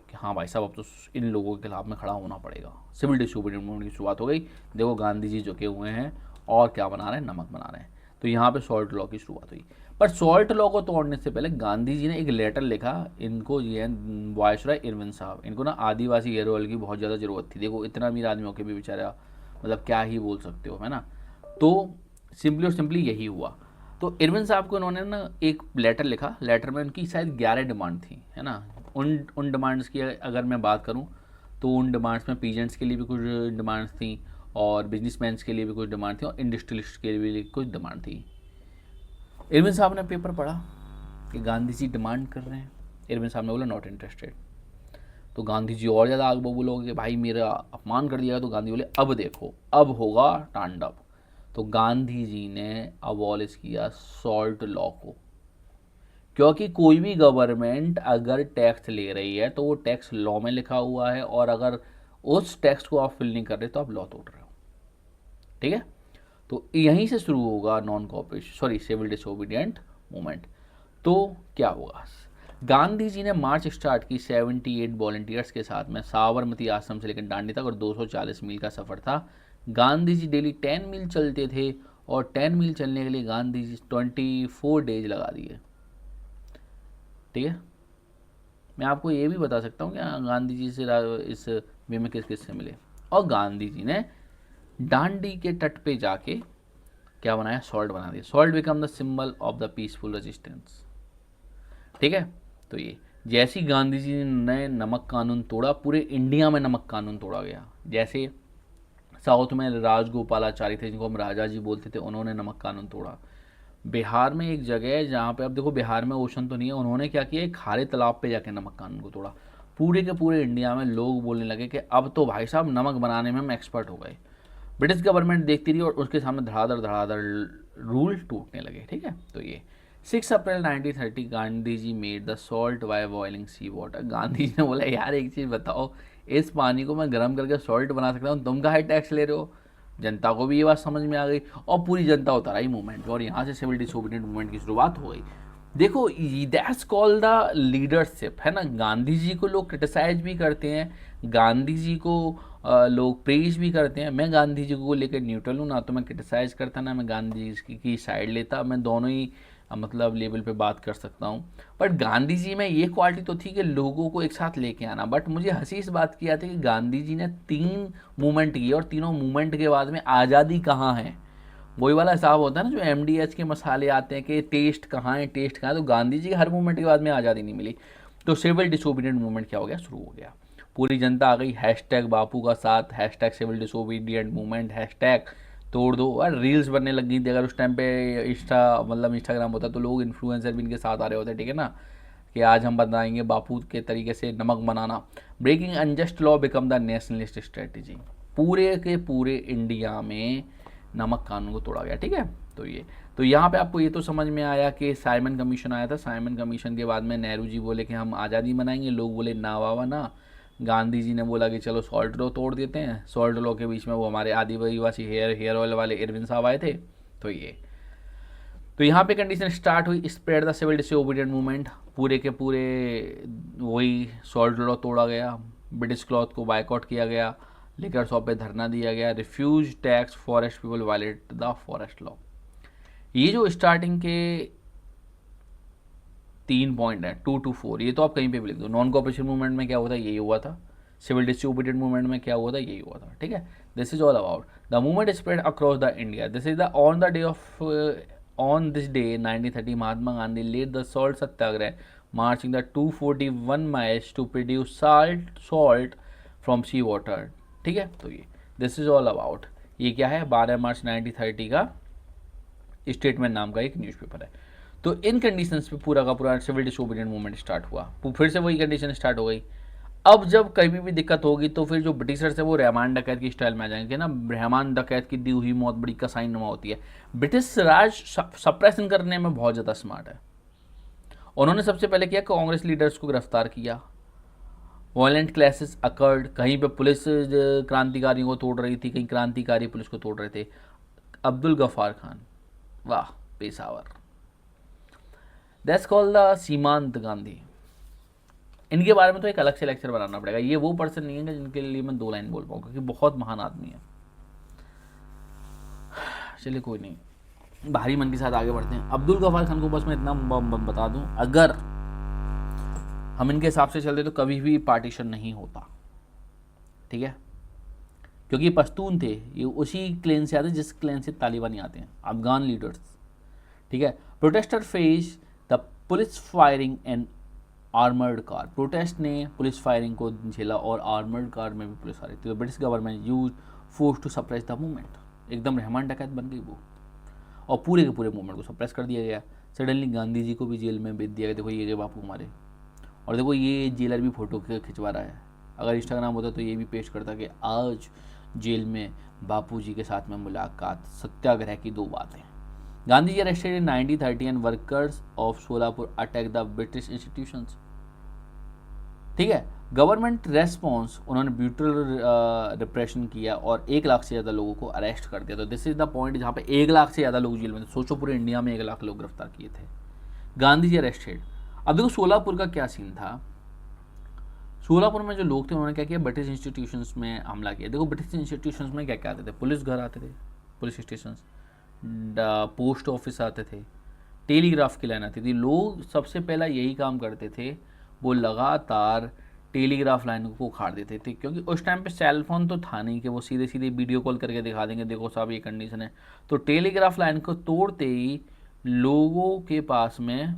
कि हाँ भाई साहब अब तो इन लोगों के खिलाफ में खड़ा होना पड़ेगा। सिविल डिसोबीडिएंट मूवमेंट की शुरुआत हो गई। देखो गांधी जी झुके हुए हैं और क्या बना रहे हैं, नमक बना रहे हैं। तो यहाँ पे सॉल्ट लॉ की शुरुआत हुई। पर सॉल्ट लॉ को तोड़ने से पहले गांधी जी ने एक लेटर लिखा, इनको ये वायसराय इरविन साहब, इनको ना आदिवासी हेरोल की बहुत ज़्यादा ज़रूरत थी। देखो इतना अमीर आदमियों के भी बेचारा, मतलब क्या ही बोल सकते हो, है ना। तो सिंपली और सिंपली यही हुआ। तो इरविन साहब को उन्होंने ना एक लेटर लिखा, लेटर में उनकी शायद 11 डिमांड थी, है ना। उन डिमांड्स की अगर मैं बात करूं तो उन डिमांड्स में पीजेंट्स के लिए भी कुछ डिमांड्स थी, और बिजनेसमैन के लिए भी कुछ डिमांड थी, और इंडस्ट्रियलिस्ट के लिए भी कुछ डिमांड थी। इरविन साहब ने पेपर पढ़ा कि गांधी जी डिमांड कर रहे हैं। इरविन साहब ने बोला नॉट इंटरेस्टेड। तो गांधी जी और ज़्यादा आग बबूल कि भाई मेरा अपमान कर दिया। तो गांधी बोले अब देखो, अब होगा तांडव। तो गांधी जी ने अबॉलिश किया सॉल्ट लॉ को, क्योंकि कोई भी गवर्नमेंट अगर टैक्स ले रही है तो वो टैक्स लॉ में लिखा हुआ है, और अगर उस टैक्स को आप फिल नहीं कर रहे तो आप लॉ तोड़ रहे हो, ठीक है। तो यहीं से शुरू होगा non cooperation, sorry, civil disobedient movement. तो क्या होगा, गांधी जी ने मार्च स्टार्ट की 78 वॉलंटियर्स के साथ में, साबरमती आश्रम से लेकर दांडी तक, और 240 मील का सफ़र था। गांधी जी डेली 10 मील चलते थे, और 10 मील चलने के लिए गांधी जी 24 डेज लगा दिए, ठीक है। मैं आपको ये भी बता सकता हूँ कि गांधी जी से इस वे में किस किस से मिले। और गांधी जी ने दांडी के तट पे जाके क्या बनाया, सॉल्ट बना दिया। Salt become the symbol of the peaceful resistance, ठीक है। तो ये जैसे ही गांधी जी ने नमक कानून तोड़ा, पूरे इंडिया में नमक कानून तोड़ा गया। जैसे साउथ में राजगोपालाचारी थे, जिनको हम राजा जी बोलते थे, उन्होंने नमक कानून तोड़ा। बिहार में एक जगह है जहाँ पे, अब देखो बिहार में ओशन तो नहीं है, उन्होंने क्या किया, एक खारे तालाब पे जाके नमक कानून को तोड़ा। पूरे के पूरे इंडिया में लोग बोलने लगे कि अब तो भाई साहब नमक बनाने में हम एक्सपर्ट हो गए। ब्रिटिश गवर्नमेंट देखती रही, और उसके सामने धड़ाधड़ धड़ाधड़ रूल टूटने लगे, ठीक है। तो ये 6 April 1930 Gandhi ji made the salt by boiling sea water. Gandhi ji ने बोला यार एक चीज़ बताओ, इस पानी को मैं गर्म करके सॉल्ट बना सकता हूँ, तुम काहे टैक्स ले रहे हो। जनता को भी ये बात समझ में आ गई, और पूरी जनता उतर आई मूवमेंट में, और यहाँ से सिविल डिसोबीडिएंट मूवमेंट की शुरुआत हो गई। देखो दैट्स कॉल्ड द लीडरशिप, है ना। गांधी जी को लोग क्रिटिसाइज भी करते हैं, गांधी जी को लोग प्रेज भी करते हैं। मैं गांधी जी को लेकर न्यूट्रल हूँ, ना तो मैं क्रिटिसाइज करता ना मैं गांधी जी की साइड लेता। मैं दोनों ही मतलब लेवल पे बात कर सकता हूँ। बट गांधी जी में ये क्वालिटी तो थी कि लोगों को एक साथ लेके आना। बट मुझे हंसी इस बात की आती है कि गांधी जी ने 3 मूवमेंट किए, और तीनों मूवमेंट के बाद में आज़ादी कहाँ है, वही वाला हिसाब होता है ना, जो MDH के मसाले आते हैं कि टेस्ट कहाँ है, टेस्ट कहाँ है। तो गांधी जी के हर मूवमेंट के बाद में आज़ादी नहीं मिली। तो सिविल डिसोबीडिएंट मूवमेंट क्या हो गया, शुरू हो गया। पूरी जनता आ गई, हैशटैग बापू का साथ, hashtag civil disobedient movement, hashtag तोड़ दो। और रील्स बनने लग गई थी। अगर उस टाइम पे इंस्टाग्राम होता तो लोग इन्फ्लुएंसर भी इनके साथ आ रहे होते, ठीक है ना, कि आज हम बताएंगे बापू के तरीके से नमक बनाना। Breaking unjust law become the nationalist strategy. पूरे के पूरे इंडिया में नमक कानून को तोड़ा गया, ठीक है। तो यहाँ पे आपको ये तो समझ में आया कि साइमन कमीशन आया था। साइमन कमीशन के बाद में नेहरू जी बोले कि हम आज़ादी मनाएंगे, लोग बोले ना वावा ना। गांधी जी ने बोला कि चलो सॉल्ट लॉ तोड़ देते हैं। सॉल्ट लॉ के बीच में वो हमारे आदिवासी हेयर ऑयल वाले इरविन साहब आए थे। तो ये तो यहाँ पे कंडीशन स्टार्ट हुई, spread the civil disobedient movement, पूरे के पूरे वही सॉल्ट लॉ तोड़ा गया, ब्रिटिश क्लॉथ को बायकॉट किया गया, लिकर शॉप पे धरना दिया गया, refuse tax forest people violate the forest law. ये जो स्टार्टिंग के 3 पॉइंट है 2 to 4, ये तो आप कहीं पे भी लिख दो। नॉन कॉपरेशन मूवमेंट में क्या हुआ था, यही हुआ था। सिविल डिसोबीडिएंट मूवमेंट में क्या हुआ था, यही हुआ था। ठीक है, this is all about the movement spread across the India. This is the on the day of on this day 1930 Mahatma Gandhi led the salt satyagraha marching the 241 miles to produce salt from sea water. ठीक है, तो ये this is all about. ये क्या है, 12 मार्च 1930 का statement नाम का एक न्यूज़पेपर है। तो इन कंडीशंस पे पूरा का पूरा सिविल डिसोबीडिएंट मूवमेंट स्टार्ट हुआ। फिर से वही कंडीशन स्टार्ट हो गई। अब जब कभी भी दिक्कत होगी तो फिर जो ब्रिटिशर्स है वो रहमान डकैत की स्टाइल में आ जाएंगे ना। रहमान डकैत की दी हुई मौत बड़ी कसाईनुमा होती है। ब्रिटिश राज सप्रेशन करने में बहुत ज़्यादा स्मार्ट है। उन्होंने सबसे पहले किया, कांग्रेस लीडर्स को गिरफ्तार किया। वायलेंट क्लैशेस अकर्ड, कहीं पे पुलिस क्रांतिकारियों को तोड़ रही थी, कहीं क्रांतिकारी पुलिस को तोड़ रहे थे। अब्दुल गफ्फार खान, वाह, पेशावर, दैट्स कॉल्ड द सीमांत गांधी। इनके बारे में तो एक अलग से लेक्चर बनाना पड़ेगा। ये वो पर्सन नहीं है जिनके लिए मैं 2 लाइन बोल पाऊँ, क्योंकि बहुत महान आदमी है। चलिए कोई नहीं, भारी मन के साथ आगे बढ़ते हैं। अब्दुल गफ्फार खान को बस मैं इतना बता दूं, अगर हम इनके हिसाब से चलते तो कभी भी पार्टीशन नहीं होता। ठीक है, क्योंकि पश्तून थे, ये उसी क्लेन से आते जिस क्लेन से तालिबानी आते हैं, अफगान लीडर्स। ठीक है, protester face the police firing and armoured car. Protest ने पुलिस फायरिंग को झेला और आर्मर्ड कार में भी पुलिस आ रही थी। तो British government use force to suppress the movement. एकदम रहमान डकैत बन गई वो, और पूरे के पूरे मूवमेंट को सप्रेस कर दिया गया। सडनली गांधी जी को भी जेल में भेज दिया गया। देखो ये बापू हमारे, और देखो ये जेलर भी फोटो खिंचवा रहा है। अगर इंस्टाग्राम होता तो ये भी पेश करता कि आज जेल में बापू जी के साथ में मुलाकात, सत्याग्रह की 2 बातें। Gandhi ji arrested in 1930 and workers of Solapur attack the British institutions. ठीक है, गवर्नमेंट रेस्पॉन्स, उन्होंने ब्रूटल रिप्रेशन किया और 1 लाख से ज़्यादा लोगों को अरेस्ट कर दिया। तो दिस इज द पॉइंट जहाँ पे 1 लाख से ज़्यादा लोग जेल में थे। सोचो पूरे इंडिया में 1 लाख लोग गिरफ्तार किए थे। गांधी जी अरेस्टेड। अब देखो सोलापुर का क्या सीन था। सोलापुर में जो लोग थे उन्होंने क्या किया, ब्रिटिश इंस्टीट्यूशंस में हमला किया। देखो ब्रिटिश इंस्टीट्यूशंस में क्या क्या आते थे, पुलिस घर आते थे, पुलिस स्टेशन, पोस्ट ऑफिस आते थे, टेलीग्राफ की लाइन आती थी। लोग सबसे पहला यही काम करते थे, वो लगातार टेलीग्राफ लाइन को उखाड़ देते थे, क्योंकि उस टाइम पे सेल फोन तो था नहीं कि वो सीधे सीधे वीडियो कॉल करके दिखा देंगे, देखो साहब ये कंडीशन है। तो टेलीग्राफ लाइन को तोड़ते ही लोगों के पास में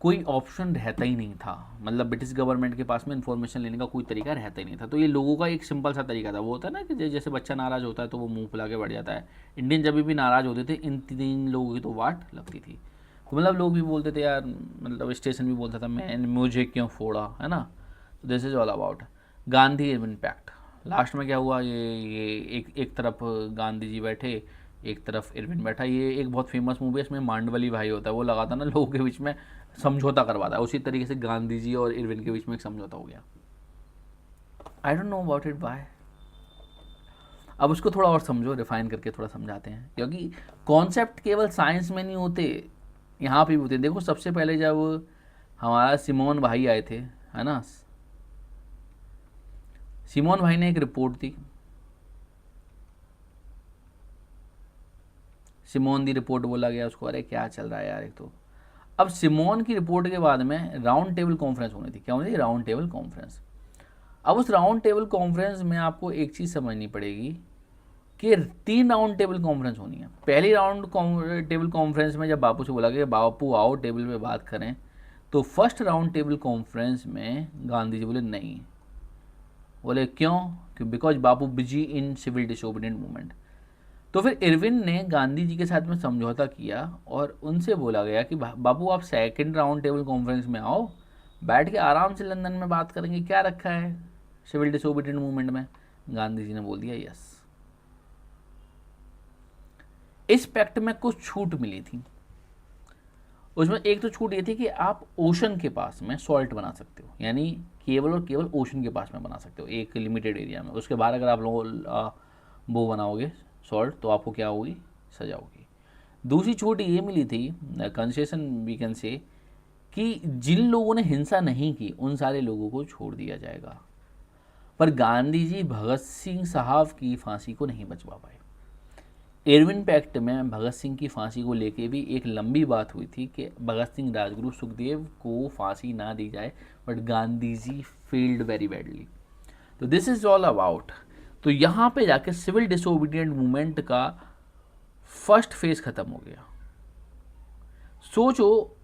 कोई ऑप्शन रहता ही नहीं था। मतलब ब्रिटिश गवर्नमेंट के पास में इन्फॉर्मेशन लेने का कोई तरीका रहता ही नहीं था। तो ये लोगों का एक सिंपल सा तरीका था, वो होता है ना कि जैसे बच्चा नाराज़ होता है तो वो मुंह फुला के बैठ जाता है। इंडियन जब भी नाराज़ होते थे, इन 3 लोगों की तो वाट लगती थी। तो मतलब लोग भी बोलते थे यार, मतलब स्टेशन भी बोलता था मैं, मुझे क्यों फोड़ा, है ना। तो this is all about Gandhi impact. Last में क्या हुआ, ये एक तरफ गांधी जी बैठे, एक तरफ इरविन बैठा। ये एक बहुत फेमस मूवी है, इसमें मांडवली भाई होता है, वो लगाता ना लोगों के बीच में समझौता करवाता है। उसी तरीके से गांधी जी और इरविन के बीच में एक समझौता हो गया। I don't know about it why. अब उसको थोड़ा और समझो, रिफाइन करके थोड़ा समझाते हैं, क्योंकि कॉन्सेप्ट केवल साइंस में नहीं होते, यहाँ पे भी होते। देखो सबसे पहले जब हमारा सिमोन भाई आए थे, है ना, सिमोन भाई ने एक रिपोर्ट दी, सिमोन दी रिपोर्ट बोला गया उसको। अरे क्या चल रहा है यार एक तो। अब सिमोन की रिपोर्ट के बाद में राउंड टेबल कॉन्फ्रेंस होनी थी। क्या होनी थी, राउंड टेबल कॉन्फ्रेंस। अब उस राउंड टेबल कॉन्फ्रेंस में आपको एक चीज़ समझनी पड़ेगी कि 3 राउंड टेबल कॉन्फ्रेंस होनी है। पहली राउंड टेबल कॉन्फ्रेंस में जब बापू से बोला कि बापू आओ टेबल पे बात करें, तो फर्स्ट राउंड टेबल कॉन्फ्रेंस में गांधी जी बोले नहीं। बोले क्यों, कि because Bapu busy in civil disobedient movement. तो फिर इरविन ने गांधी जी के साथ में समझौता किया और उनसे बोला गया कि बापू आप सेकंड राउंड टेबल कॉन्फ्रेंस में आओ, बैठ के आराम से लंदन में बात करेंगे, क्या रखा है सिविल डिसोबीडिएंट मूवमेंट में। गांधी जी ने बोल दिया यस। इस पैक्ट में कुछ छूट मिली थी। उसमें एक तो छूट ये थी कि आप ओशन के पास में सॉल्ट बना सकते हो, यानी केवल और केवल ओशन के पास में बना सकते हो एक लिमिटेड एरिया में। उसके बाद अगर आप लोग वो बनाओगे सॉल्ट तो आपको क्या होगी, सजा होगी। दूसरी छूट ये मिली थी, कंसेशन वी कैन से, कि जिन लोगों ने हिंसा नहीं की उन सारे लोगों को छोड़ दिया जाएगा। पर गांधी जी भगत सिंह साहब की फांसी को नहीं बचवा पाए। इरविन पैक्ट में भगत सिंह की फांसी को लेके भी एक लंबी बात हुई थी कि भगत सिंह, राजगुरु, सुखदेव को फांसी ना दी जाए, but Gandhi ji failed very badly. तो दिस इज ऑल अबाउट। तो यहाँ पे जाके सिविल डिसोबीडियंट मूवमेंट का फर्स्ट फेज खत्म हो गया। सोचो,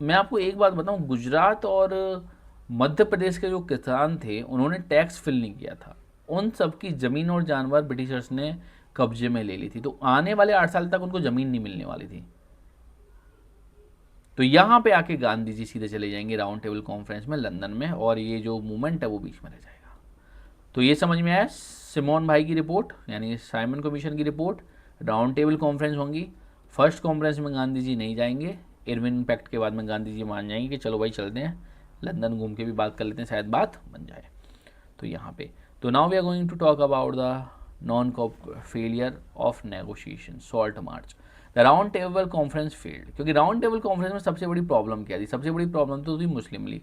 मैं आपको एक बात बताऊं, गुजरात और मध्य प्रदेश के जो किसान थे उन्होंने टैक्स फिल नहीं किया था, उन सब की ज़मीन और जानवर ब्रिटिशर्स ने कब्जे में ले ली थी। तो आने वाले 8 साल तक उनको ज़मीन नहीं मिलने वाली थी। तो यहाँ पे आके गांधी जी सीधे चले जाएंगे राउंड टेबल कॉन्फ्रेंस में लंदन में, और ये जो मूवमेंट है वो बीच में रह जाएगा। तो ये समझ में आया, सिमोन भाई की रिपोर्ट यानी साइमन कमीशन की रिपोर्ट, राउंड टेबल कॉन्फ्रेंस होंगी। फर्स्ट कॉन्फ्रेंस में गांधी जी नहीं जाएंगे, इरविन पैक्ट के बाद में गांधी जी मान जाएंगे कि चलो भाई चलते हैं लंदन, घूम के भी बात कर लेते हैं, शायद बात बन जाए। तो यहाँ पे, तो now we are going to talk about the non failure of negotiation, salt march. The round table conference failed, क्योंकि राउंड टेबल कॉन्फ्रेंस में सबसे बड़ी प्रॉब्लम क्या थी? सबसे बड़ी प्रॉब्लम तो थी मुस्लिम लीग।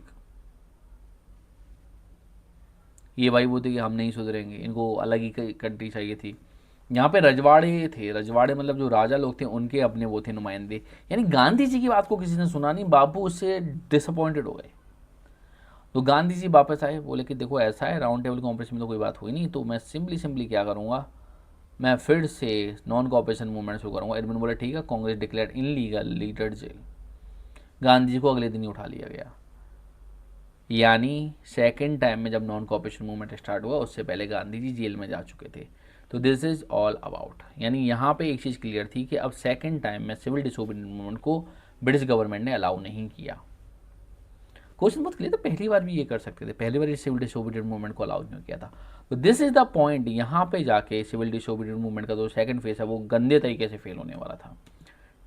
ये भाई वो थे कि हम नहीं सुधरेंगे, इनको अलग ही कंट्री चाहिए थी। यहाँ पे रजवाड़े थे, रजवाड़े मतलब जो राजा लोग थे उनके अपने वो थे नुमाइंदे, यानी गांधी जी की बात को किसी ने सुना नहीं, बापू उससे डिसअपॉइंटेड हो गए। तो गांधी जी वापस आए, बोले कि देखो ऐसा है, राउंड टेबल कॉन्फ्रेंस में तो कोई बात हुई नहीं, तो मैं सिंपली क्या करूँगा, मैं फिर से नॉन कॉपरेशन मूवमेंट शुरू करूँगा। एडमिन बोले ठीक है, Congress declare illegal, leader jail. Gandhi ji को अगले दिन ही उठा लिया गया। यानी सेकेंड टाइम में जब नॉन कॉपरेशन मूवमेंट स्टार्ट हुआ उससे पहले गांधी जी जेल में जा चुके थे। तो दिस इज ऑल अबाउट, यानी यहाँ पे एक चीज़ क्लियर थी कि अब सेकेंड टाइम में सिविल डिसोबीडियंट मूवमेंट को ब्रिटिश गवर्नमेंट ने अलाउ नहीं किया। क्वेश्चन बहुत क्लियर था, पहली बार भी ये कर सकते थे, पहली बार ये सिविल डिसोबीडियंट मूवमेंट को अलाउ नहीं किया था। तो दिस इज द पॉइंट, यहाँ पे जाके सिविल डिसोबीडियंट मूवमेंट का जो सेकंड फेज है वो गंदे तरीके से फेल होने वाला था।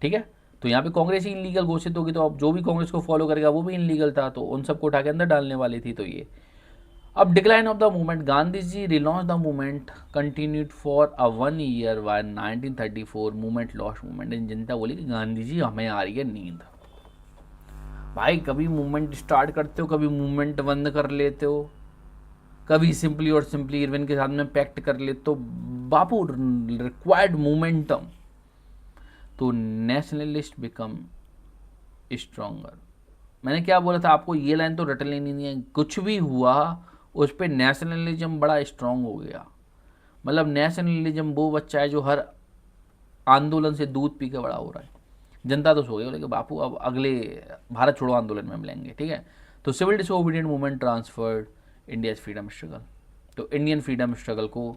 ठीक है, तो यहाँ पे कांग्रेस ही इनलीगल घोषित होगी, तो अब जो भी कांग्रेस को फॉलो करेगा वो भी इनलीगल था, तो उन सबको उठा के अंदर डालने वाली थी। तो ये अब decline of the movement, Gandhi ji relaunch the movement, continued for a 1 year by 1934, movement lost movement. जनता बोली कि गांधी जी हमें आ रही है नींद। भाई कभी मूवमेंट स्टार्ट करते हो, कभी मूवमेंट बंद कर लेते हो, कभी सिंपली और सिंपली इरविन के साथ में पैक्ट कर लेते हो। बापू रिक्वायर्ड मोमेंटम, तो नेशनलिस्ट बिकम स्ट्रोंगर। मैंने क्या बोला था आपको, ये लाइन तो रट लेनी नहीं है, कुछ भी हुआ उस पर नेशनलिज्म बड़ा स्ट्रांग हो गया। मतलब नेशनलिज्म वो बच्चा है जो हर आंदोलन से दूध पी के बड़ा हो रहा है। जनता तो सो गई, बोले कि बापू अब अगले भारत छोड़ो आंदोलन में मिलेंगे। ठीक है, तो civil disobedient movement transferred India's freedom struggle. तो इंडियन फ्रीडम स्ट्रगल को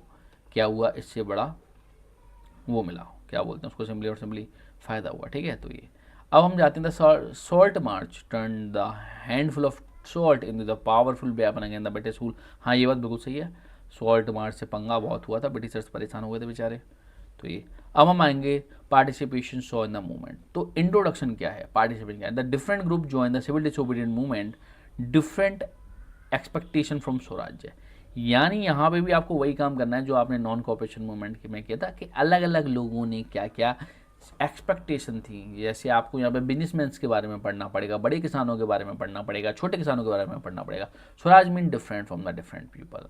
क्या हुआ, इससे बड़ा वो मिला, क्या बोलते हैं उसको, सिंपली और सिंपली फ़ायदा हुआ। ठीक है, तो ये अब हम जाते हैं the salt march turn the handful of salt in the powerful weapon against the British rule. हाँ ये बात बिल्कुल सही है, सॉल्ट मार्च से पंगा बहुत हुआ था, ब्रिटिशर्स परेशान हो गए थे बेचारे। तो ये अब हम आएंगे participation saw in the movement. तो इंट्रोडक्शन क्या है, पार्टिसिपेशन क्या है, the different group join the civil disobedient movement, different expectation from Swarajya. यानी यहाँ पे भी आपको वही काम करना है जो आपने नॉन कॉपरेशन मूवमेंट में किया था, कि अलग अलग लोगों ने क्या क्या एक्सपेक्टेशन थी। जैसे आपको यहाँ पे बिजनेसमैन्स के बारे में पढ़ना पड़ेगा, बड़े किसानों के बारे में पढ़ना पड़ेगा, छोटे किसानों के बारे में पढ़ना पड़ेगा। Swaraj mean different from the different people.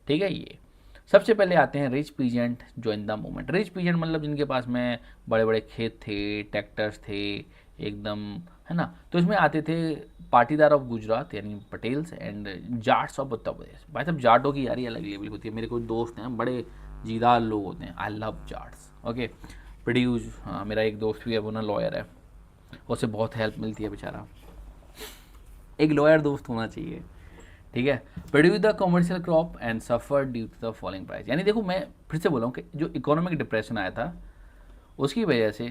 ठीक है, ये सबसे पहले आते हैं rich peasant join the movement. Rich peasant मतलब जिनके पास में बड़े बड़े खेत थे, ट्रैक्टर्स थे एकदम, है ना। तो इसमें आते थे पाटीदार ऑफ गुजरात यानी पटेल्स एंड जाट्स ऑफ उत्तर प्रदेश। भाई साहब जाटों की यारी अलग लेवल होती है, मेरे कुछ दोस्त हैं बड़े जीदार लोग होते हैं, I love Jats. Okay, produce, हाँ मेरा एक दोस्त भी है, वो ना लॉयर है, उससे बहुत हेल्प मिलती है बेचारा, एक लॉयर दोस्त होना चाहिए। ठीक है, produce the commercial crop and suffer due to the falling price. यानी देखो मैं फिर से बोला हूँ कि जो इकोनॉमिक डिप्रेशन आया था उसकी वजह से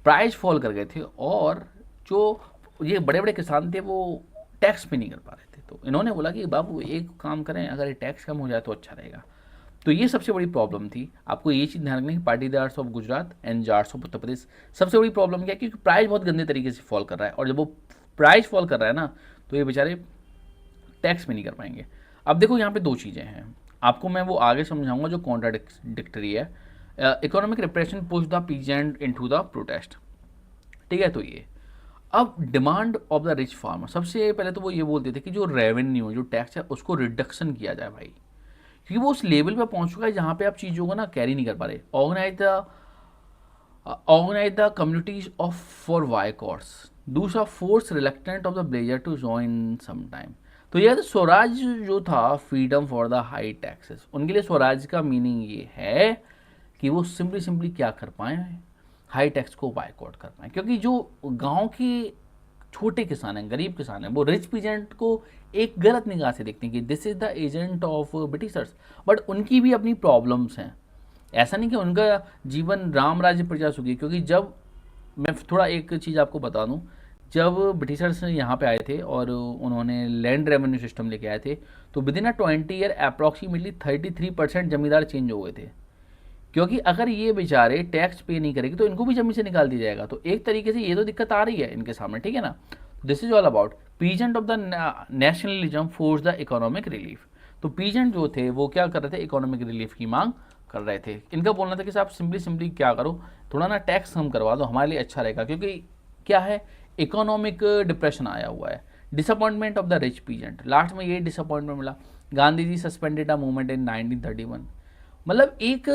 प्राइस फॉल कर गए थे, और जो ये बड़े बड़े किसान थे वो टैक्स पे नहीं कर पा रहे थे। तो इन्होंने बोला कि बाबू एक काम करें, अगर ये टैक्स कम हो जाए तो अच्छा रहेगा। तो ये सबसे बड़ी प्रॉब्लम थी। आपको ये चीज़ ध्यान रखनी है, Patidars of Gujarat and Jats of Uttar Pradesh. सबसे बड़ी प्रॉब्लम क्या है, क्योंकि प्राइस बहुत गंदे तरीके से फॉल कर रहा है, और जब वो प्राइस फॉल कर रहा है ना तो ये बेचारे टैक्स में नहीं कर पाएंगे। अब देखो यहाँ पे दो चीज़ें हैं, आपको मैं वो आगे समझाऊंगा जो कॉन्ट्राडिक्टरी है। Economic repression push the peasant into the protest. ठीक है, तो ये अब demand of the rich farmer, सबसे पहले तो वो ये बोलते थे कि जो रेवेन्यू जो टैक्स है उसको रिडक्शन किया जाए भाई, क्योंकि वो उस लेवल पे पहुंच चुका है जहाँ पे आप चीज़ों को ना कैरी नहीं कर पा रहे। Organise the communities of for boycotts. दूसरा, force reluctant of the blazer to join some time. तो ये तो स्वराज जो था, freedom for the high taxes, उनके लिए स्वराज का मीनिंग ये है कि वो सिंपली क्या कर पाए, हाई टैक्स को बाइकआउट कर पाए। क्योंकि जो गांव के छोटे किसान हैं, गरीब किसान हैं, वो रिच पीजेंट को एक गलत निगाह से देखते हैं कि this is the agent of Britishers, but उनकी भी अपनी प्रॉब्लम्स हैं। ऐसा नहीं कि उनका जीवन राम राज्य प्रजा सुखी, क्योंकि जब मैं थोड़ा एक चीज़ आपको बता दूं, जब ब्रिटिशर्स यहाँ पे आए थे और उन्होंने लैंड रेवेन्यू सिस्टम लेके आए थे, तो with in a 20 year approximately 33% जमींदार चेंज हो गए थे। क्योंकि अगर ये बेचारे टैक्स पे नहीं करेंगे तो इनको भी जमीन से निकाल दिया जाएगा। तो एक तरीके से ये तो दिक्कत आ रही है इनके सामने, ठीक है ना। This is all about peasant of the nationalism force the economic relief. तो पीजेंट जो थे वो क्या कर रहे थे, इकोनॉमिक रिलीफ की मांग कर रहे थे। इनका बोलना था कि साहब सिंपली क्या करो, थोड़ा ना टैक्स कम करवा दो, हमारे लिए अच्छा रहेगा। क्योंकि क्या है, इकोनॉमिक डिप्रेशन आया हुआ है। Disappointment of the rich peasant, last में ये डिसअपॉइंटमेंट मिला। Gandhi ji suspended a movement in 1931। मतलब एक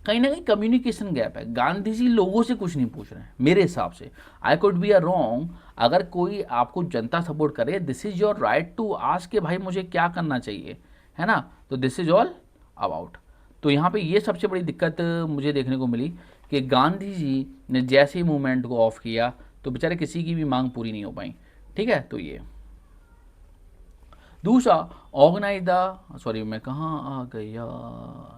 कहीं ना कहीं कम्युनिकेशन गैप है। गांधी जी लोगों से कुछ नहीं पूछ रहे हैं मेरे हिसाब से। I could be a wrong. अगर कोई आपको जनता सपोर्ट करे, this is your right to ask कि भाई मुझे क्या करना चाहिए, है ना। तो दिस इज ऑल अबाउट। तो यहाँ पे ये सबसे बड़ी दिक्कत मुझे देखने को मिली कि गांधी जी ने जैसे ही मूवमेंट को ऑफ किया तो बेचारे किसी की भी मांग पूरी नहीं हो पाई। ठीक है, तो ये दूसरा, ऑर्गेनाइज द, सॉरी मैं कहाँ आ गया,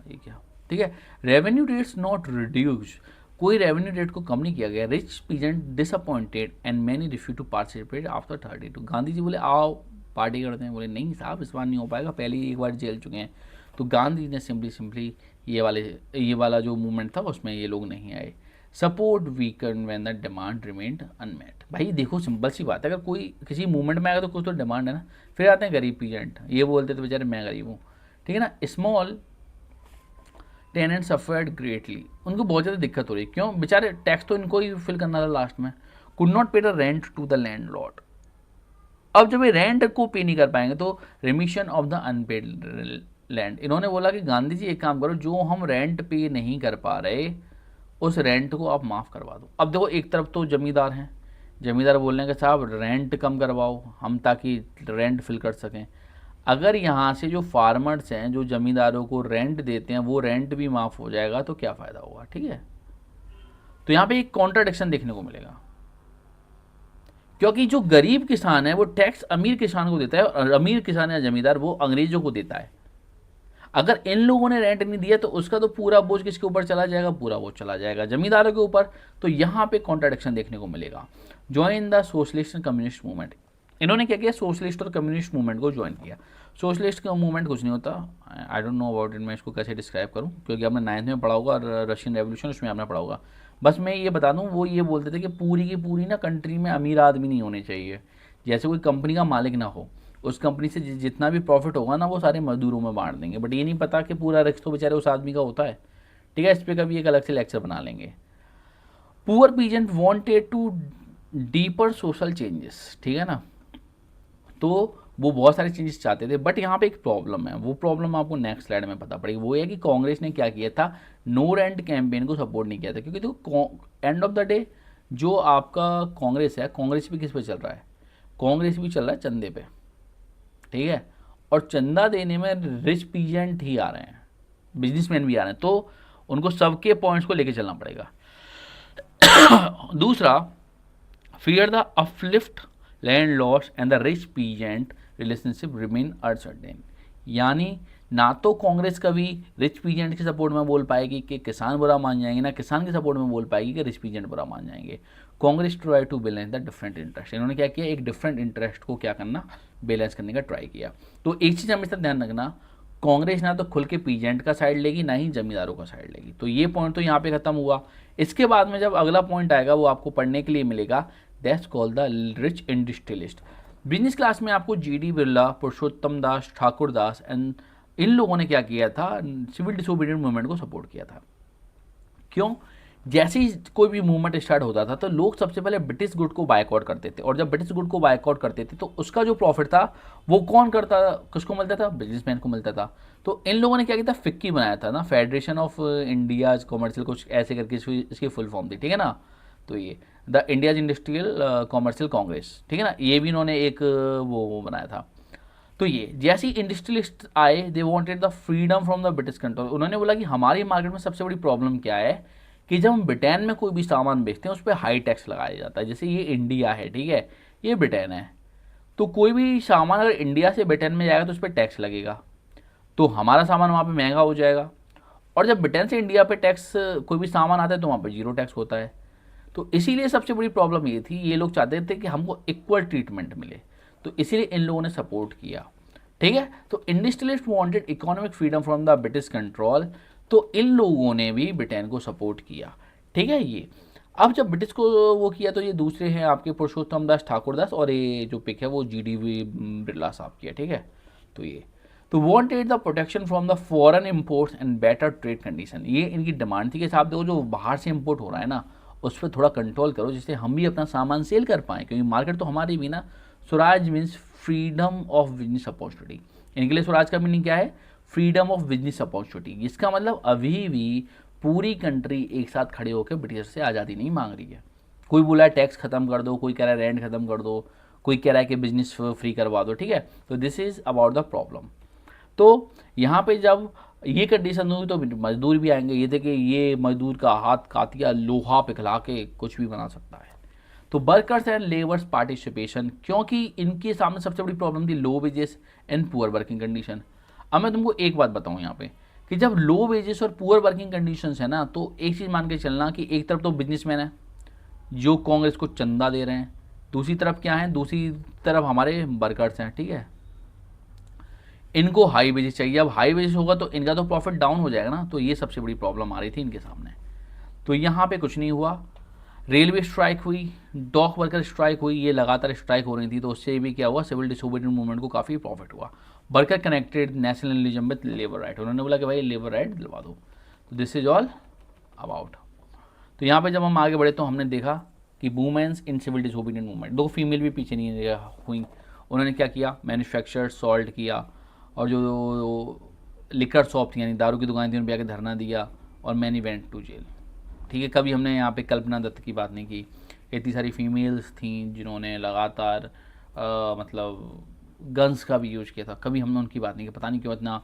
ये क्या, ठीक है, रेवेन्यू रेट्स नॉट रिड्यूस, कोई रेवेन्यू रेट को कम नहीं किया गया। Rich peasant disappointed and many refuse to participate after 32। Gandhi ji बोले आओ पार्टी करते हैं, बोले नहीं साहब इस बार नहीं हो पाएगा, पहले ही एक बार जेल चुके हैं। तो गांधी जी ने सिंपली ये वाला जो मूवमेंट था उसमें ये लोग नहीं आए। Support weaken when the demand remained unmet. भाई देखो सिंपल सी बात है, अगर कोई किसी मूवमेंट में आएगा तो कुछ तो डिमांड है ना। फिर आते हैं गरीब पीजेंट, ये बोलते तो बेचारे मैं गरीब हूँ, ठीक है ना। स्मॉल टेनेंट सफर्ड ग्रेटली, उनको बहुत ज़्यादा दिक्कत हो रही है। क्यों, बेचारे टैक्स तो इनको ही फिल करना था लास्ट में। Could not pay the rent to the landlord. अब जब ये रेंट को पे नहीं कर पाएंगे तो remission of the unpaid land. इन्होंने बोला कि गांधी जी एक काम करो, जो हम रेंट पे नहीं कर पा रहे उस रेंट को आप माफ़ करवा दो। अब देखो एक तरफ तो जमींदार हैं, जमींदार बोल रहे हैं कि साहब रेंट कम करवाओ हम, ताकि रेंट फिल कर सकें। अगर यहाँ से जो फार्मर्स हैं, जो ज़मींदारों को रेंट देते हैं, वो रेंट भी माफ़ हो जाएगा तो क्या फ़ायदा होगा, ठीक है। तो यहाँ पे एक कॉन्ट्राडिक्शन देखने को मिलेगा, क्योंकि जो गरीब किसान है वो टैक्स अमीर किसान को देता है और अमीर किसान या जमींदार वो अंग्रेजों को देता है। अगर इन लोगों ने रेंट नहीं दिया तो उसका तो पूरा बोझ किसके ऊपर चला जाएगा, पूरा बोझ चला जाएगा जमींदारों के ऊपर। तो यहाँ पे कॉन्ट्राडिक्शन देखने को मिलेगा। Join the socialist and communist movement, इन्होंने क्या किया, सोशलिस्ट और कम्युनिस्ट मूवमेंट को ज्वाइन किया। सोशलिस्ट का मूवमेंट कुछ नहीं होता, I don't know about it, मैं इसको कैसे डिस्क्राइब करूँ, क्योंकि आपने 9th में पढ़ा होगा रशियन रेवोल्यूशन, उसमें आपने पढ़ा होगा। बस मैं ये बता दूँ, वो ये बोलते थे कि पूरी की पूरी ना कंट्री में अमीर आदमी नहीं होने चाहिए, जैसे कोई कंपनी का मालिक ना हो, उस कंपनी से जितना भी प्रॉफिट होगा ना वो सारे मजदूरों में बांट देंगे। बट ये नहीं पता कि पूरा रिस्क तो बेचारे उस आदमी का होता है, ठीक है। इस पर कभी एक अलग से लेक्चर बना लेंगे। Poor peasant wanted to deeper social changes, ठीक है ना। तो वो बहुत सारे चेंजेस चाहते थे, बट यहाँ पे एक प्रॉब्लम है, वो प्रॉब्लम आपको नेक्स्ट स्लाइड में पता पड़ेगी। वो है कि कांग्रेस ने क्या किया था, नो रेंट कैंपेन को सपोर्ट नहीं किया था। क्योंकि तो एंड ऑफ द डे जो आपका कांग्रेस है, कांग्रेस भी किस पे चल रहा है, कांग्रेस भी चल रहा है चंदे पे, ठीक है। और चंदा देने में रिच पीजेंट ही आ रहे हैं, बिजनेसमैन भी आ रहे हैं, तो उनको सबके पॉइंट्स को लेके चलना पड़ेगा। दूसरा, fear the uplift land loss and the rich peasant relationship remain uncertain. यानी ना तो कांग्रेस कभी रिच पीजेंट के सपोर्ट में बोल पाएगी कि किसान बुरा मान जाएंगे, ना किसान के सपोर्ट में बोल पाएगी कि रिच पीजेंट बुरा मान जाएंगे। Congress try to balance the different interest, इन्होंने क्या किया, एक डिफरेंट इंटरेस्ट को क्या करना, बैलेंस करने का ट्राई किया। तो एक चीज़ हमेशा ध्यान रखना, कांग्रेस ना तो खुल के पीजेंट का साइड लेगी, ना ही जमींदारों का साइड लेगी। तो ये पॉइंट तो यहाँ पे खत्म हुआ। इसके बाद में जब अगला पॉइंट आएगा वो आपको पढ़ने के लिए मिलेगा, that's called the rich industrialist. Business class में आपको GD Birla, Purushottam Das, Thakur Das and in लोगों ने क्या किया था, सिविल डिसोबीडियंट मूवमेंट को सपोर्ट किया था। क्यों? जैसे ही कोई भी मूवमेंट स्टार्ट होता था तो लोग सबसे पहले ब्रिटिश गुड को बायकॉट करते थे, और जब ब्रिटिश गुड को बायकॉट करते थे तो उसका जो प्रॉफिट था वो कौन करता था, किसको मिलता था? बिजनेसमैन को मिलता था। तो इन लोगों ने क्या किया था, फिक्की बनाया था ना, फेडरेशन ऑफ इंडिया कॉमर्शियल, कुछ ऐसे करके इसकी फुल फॉर्म थी, ठीक है ना। तो ये the India's industrial commercial Congress, ठीक है ना, ये भी इन्होंने एक वो बनाया था। तो ये जैसे ही इंडस्ट्रियलिस्ट आए, they wanted the freedom from the British control. उन्होंने बोला कि हमारी मार्केट में सबसे बड़ी प्रॉब्लम क्या है कि जब हम ब्रिटेन में कोई भी सामान बेचते हैं उस पर हाई टैक्स लगाया जाता है। जैसे ये इंडिया है, ठीक है, ये ब्रिटेन है, तो कोई भी सामान अगर इंडिया से ब्रिटेन में जाएगा तो उस पर टैक्स लगेगा, तो हमारा सामान वहाँ पे महंगा हो जाएगा। और जब ब्रिटेन से इंडिया पे टैक्स कोई भी सामान आता है तो वहाँ पे जीरो टैक्स होता है। तो इसीलिए सबसे बड़ी प्रॉब्लम ये थी, ये लोग चाहते थे कि हमको इक्वल ट्रीटमेंट मिले, तो इसीलिए इन लोगों ने सपोर्ट किया, ठीक है। तो industrialist wanted economic freedom from the British control, तो इन लोगों ने भी ब्रिटेन को सपोर्ट किया, ठीक है। ये अब जब ब्रिटिश को वो किया तो ये दूसरे हैं आपके पुरुषोत्तम दास ठाकुर दास, और ये जो पिक है वो GDV बिरला साहब की है, ठीक है। तो ये तो wanted the protection from the foreign imports and better trade condition, ये इनकी डिमांड थी कि साहब देखो जो बाहर से इंपोर्ट हो रहा है ना उस पर थोड़ा कंट्रोल करो, जिससे हम भी अपना सामान सेल कर पाएँ, क्योंकि मार्केट तो हमारी भी ना। Swaraj means freedom of business opportunity, इनके लिए स्वराज का मीनिंग क्या है? Freedom of business opportunity. इसका मतलब अभी भी पूरी कंट्री एक साथ खड़े होकर ब्रिटिश से आज़ादी नहीं मांग रही है। कोई बोला है टैक्स खत्म कर दो, कोई कह रहा है रेंट खत्म कर दो, कोई कह रहा है कि बिजनेस फ्री करवा दो, ठीक है। तो this is about the problem. तो यहाँ पे जब ये कंडीशन हुई तो मजदूर भी आएंगे। ये देखिए, ये मजदूर का हाथ कातिया लोहा पिघला के कुछ भी बना सकता है। तो वर्कर्स एंड लेबर्स पार्टिसिपेशन, क्योंकि इनके सामने सबसे बड़ी प्रॉब्लम थी low wages and poor working condition. अब मैं तुमको एक बात बताऊं यहाँ पे कि जब लो वेजेस और पुअर वर्किंग कंडीशंस है ना, तो एक चीज़ मान के चलना कि एक तरफ तो बिजनेसमैन है जो कांग्रेस को चंदा दे रहे हैं, दूसरी तरफ क्या है, दूसरी तरफ हमारे वर्कर्स हैं, ठीक है। इनको हाई वेजेस चाहिए। अब हाई वेजेस होगा तो इनका तो प्रॉफिट डाउन हो जाएगा ना, तो ये सबसे बड़ी प्रॉब्लम आ रही थी इनके सामने। तो यहाँ पे कुछ नहीं हुआ। रेलवे स्ट्राइक हुई, डॉक वर्कर स्ट्राइक हुई, ये लगातार स्ट्राइक हो रही थी, तो उससे भी क्या हुआ, सिविल डिसोबीडियंट मूवमेंट को काफ़ी प्रॉफिट हुआ। Worker connected nationalism with labour right, उन्होंने बोला कि भाई लेबर राइट दिलवा दो। तो दिस इज ऑल अबाउट। तो यहाँ पे जब हम आगे बढ़े तो हमने देखा कि women's in civil disobedient movement, दो फीमेल भी पीछे नहीं हुई। उन्होंने क्या किया, मैन्युफैक्चर सॉल्ट किया, और जो लिकर शॉप थी यानी दारू की दुकान थी उन पर आके धरना दिया, और मैनी वेंट टू जेल, ठीक है। कभी हमने यहाँ पे कल्पना दत्त की बात नहीं की, इतनी सारी फीमेल्स थी जिन्होंने लगातार मतलब गन्स का भी यूज किया था, कभी हमने उनकी बात नहीं की। पता नहीं क्यों इतना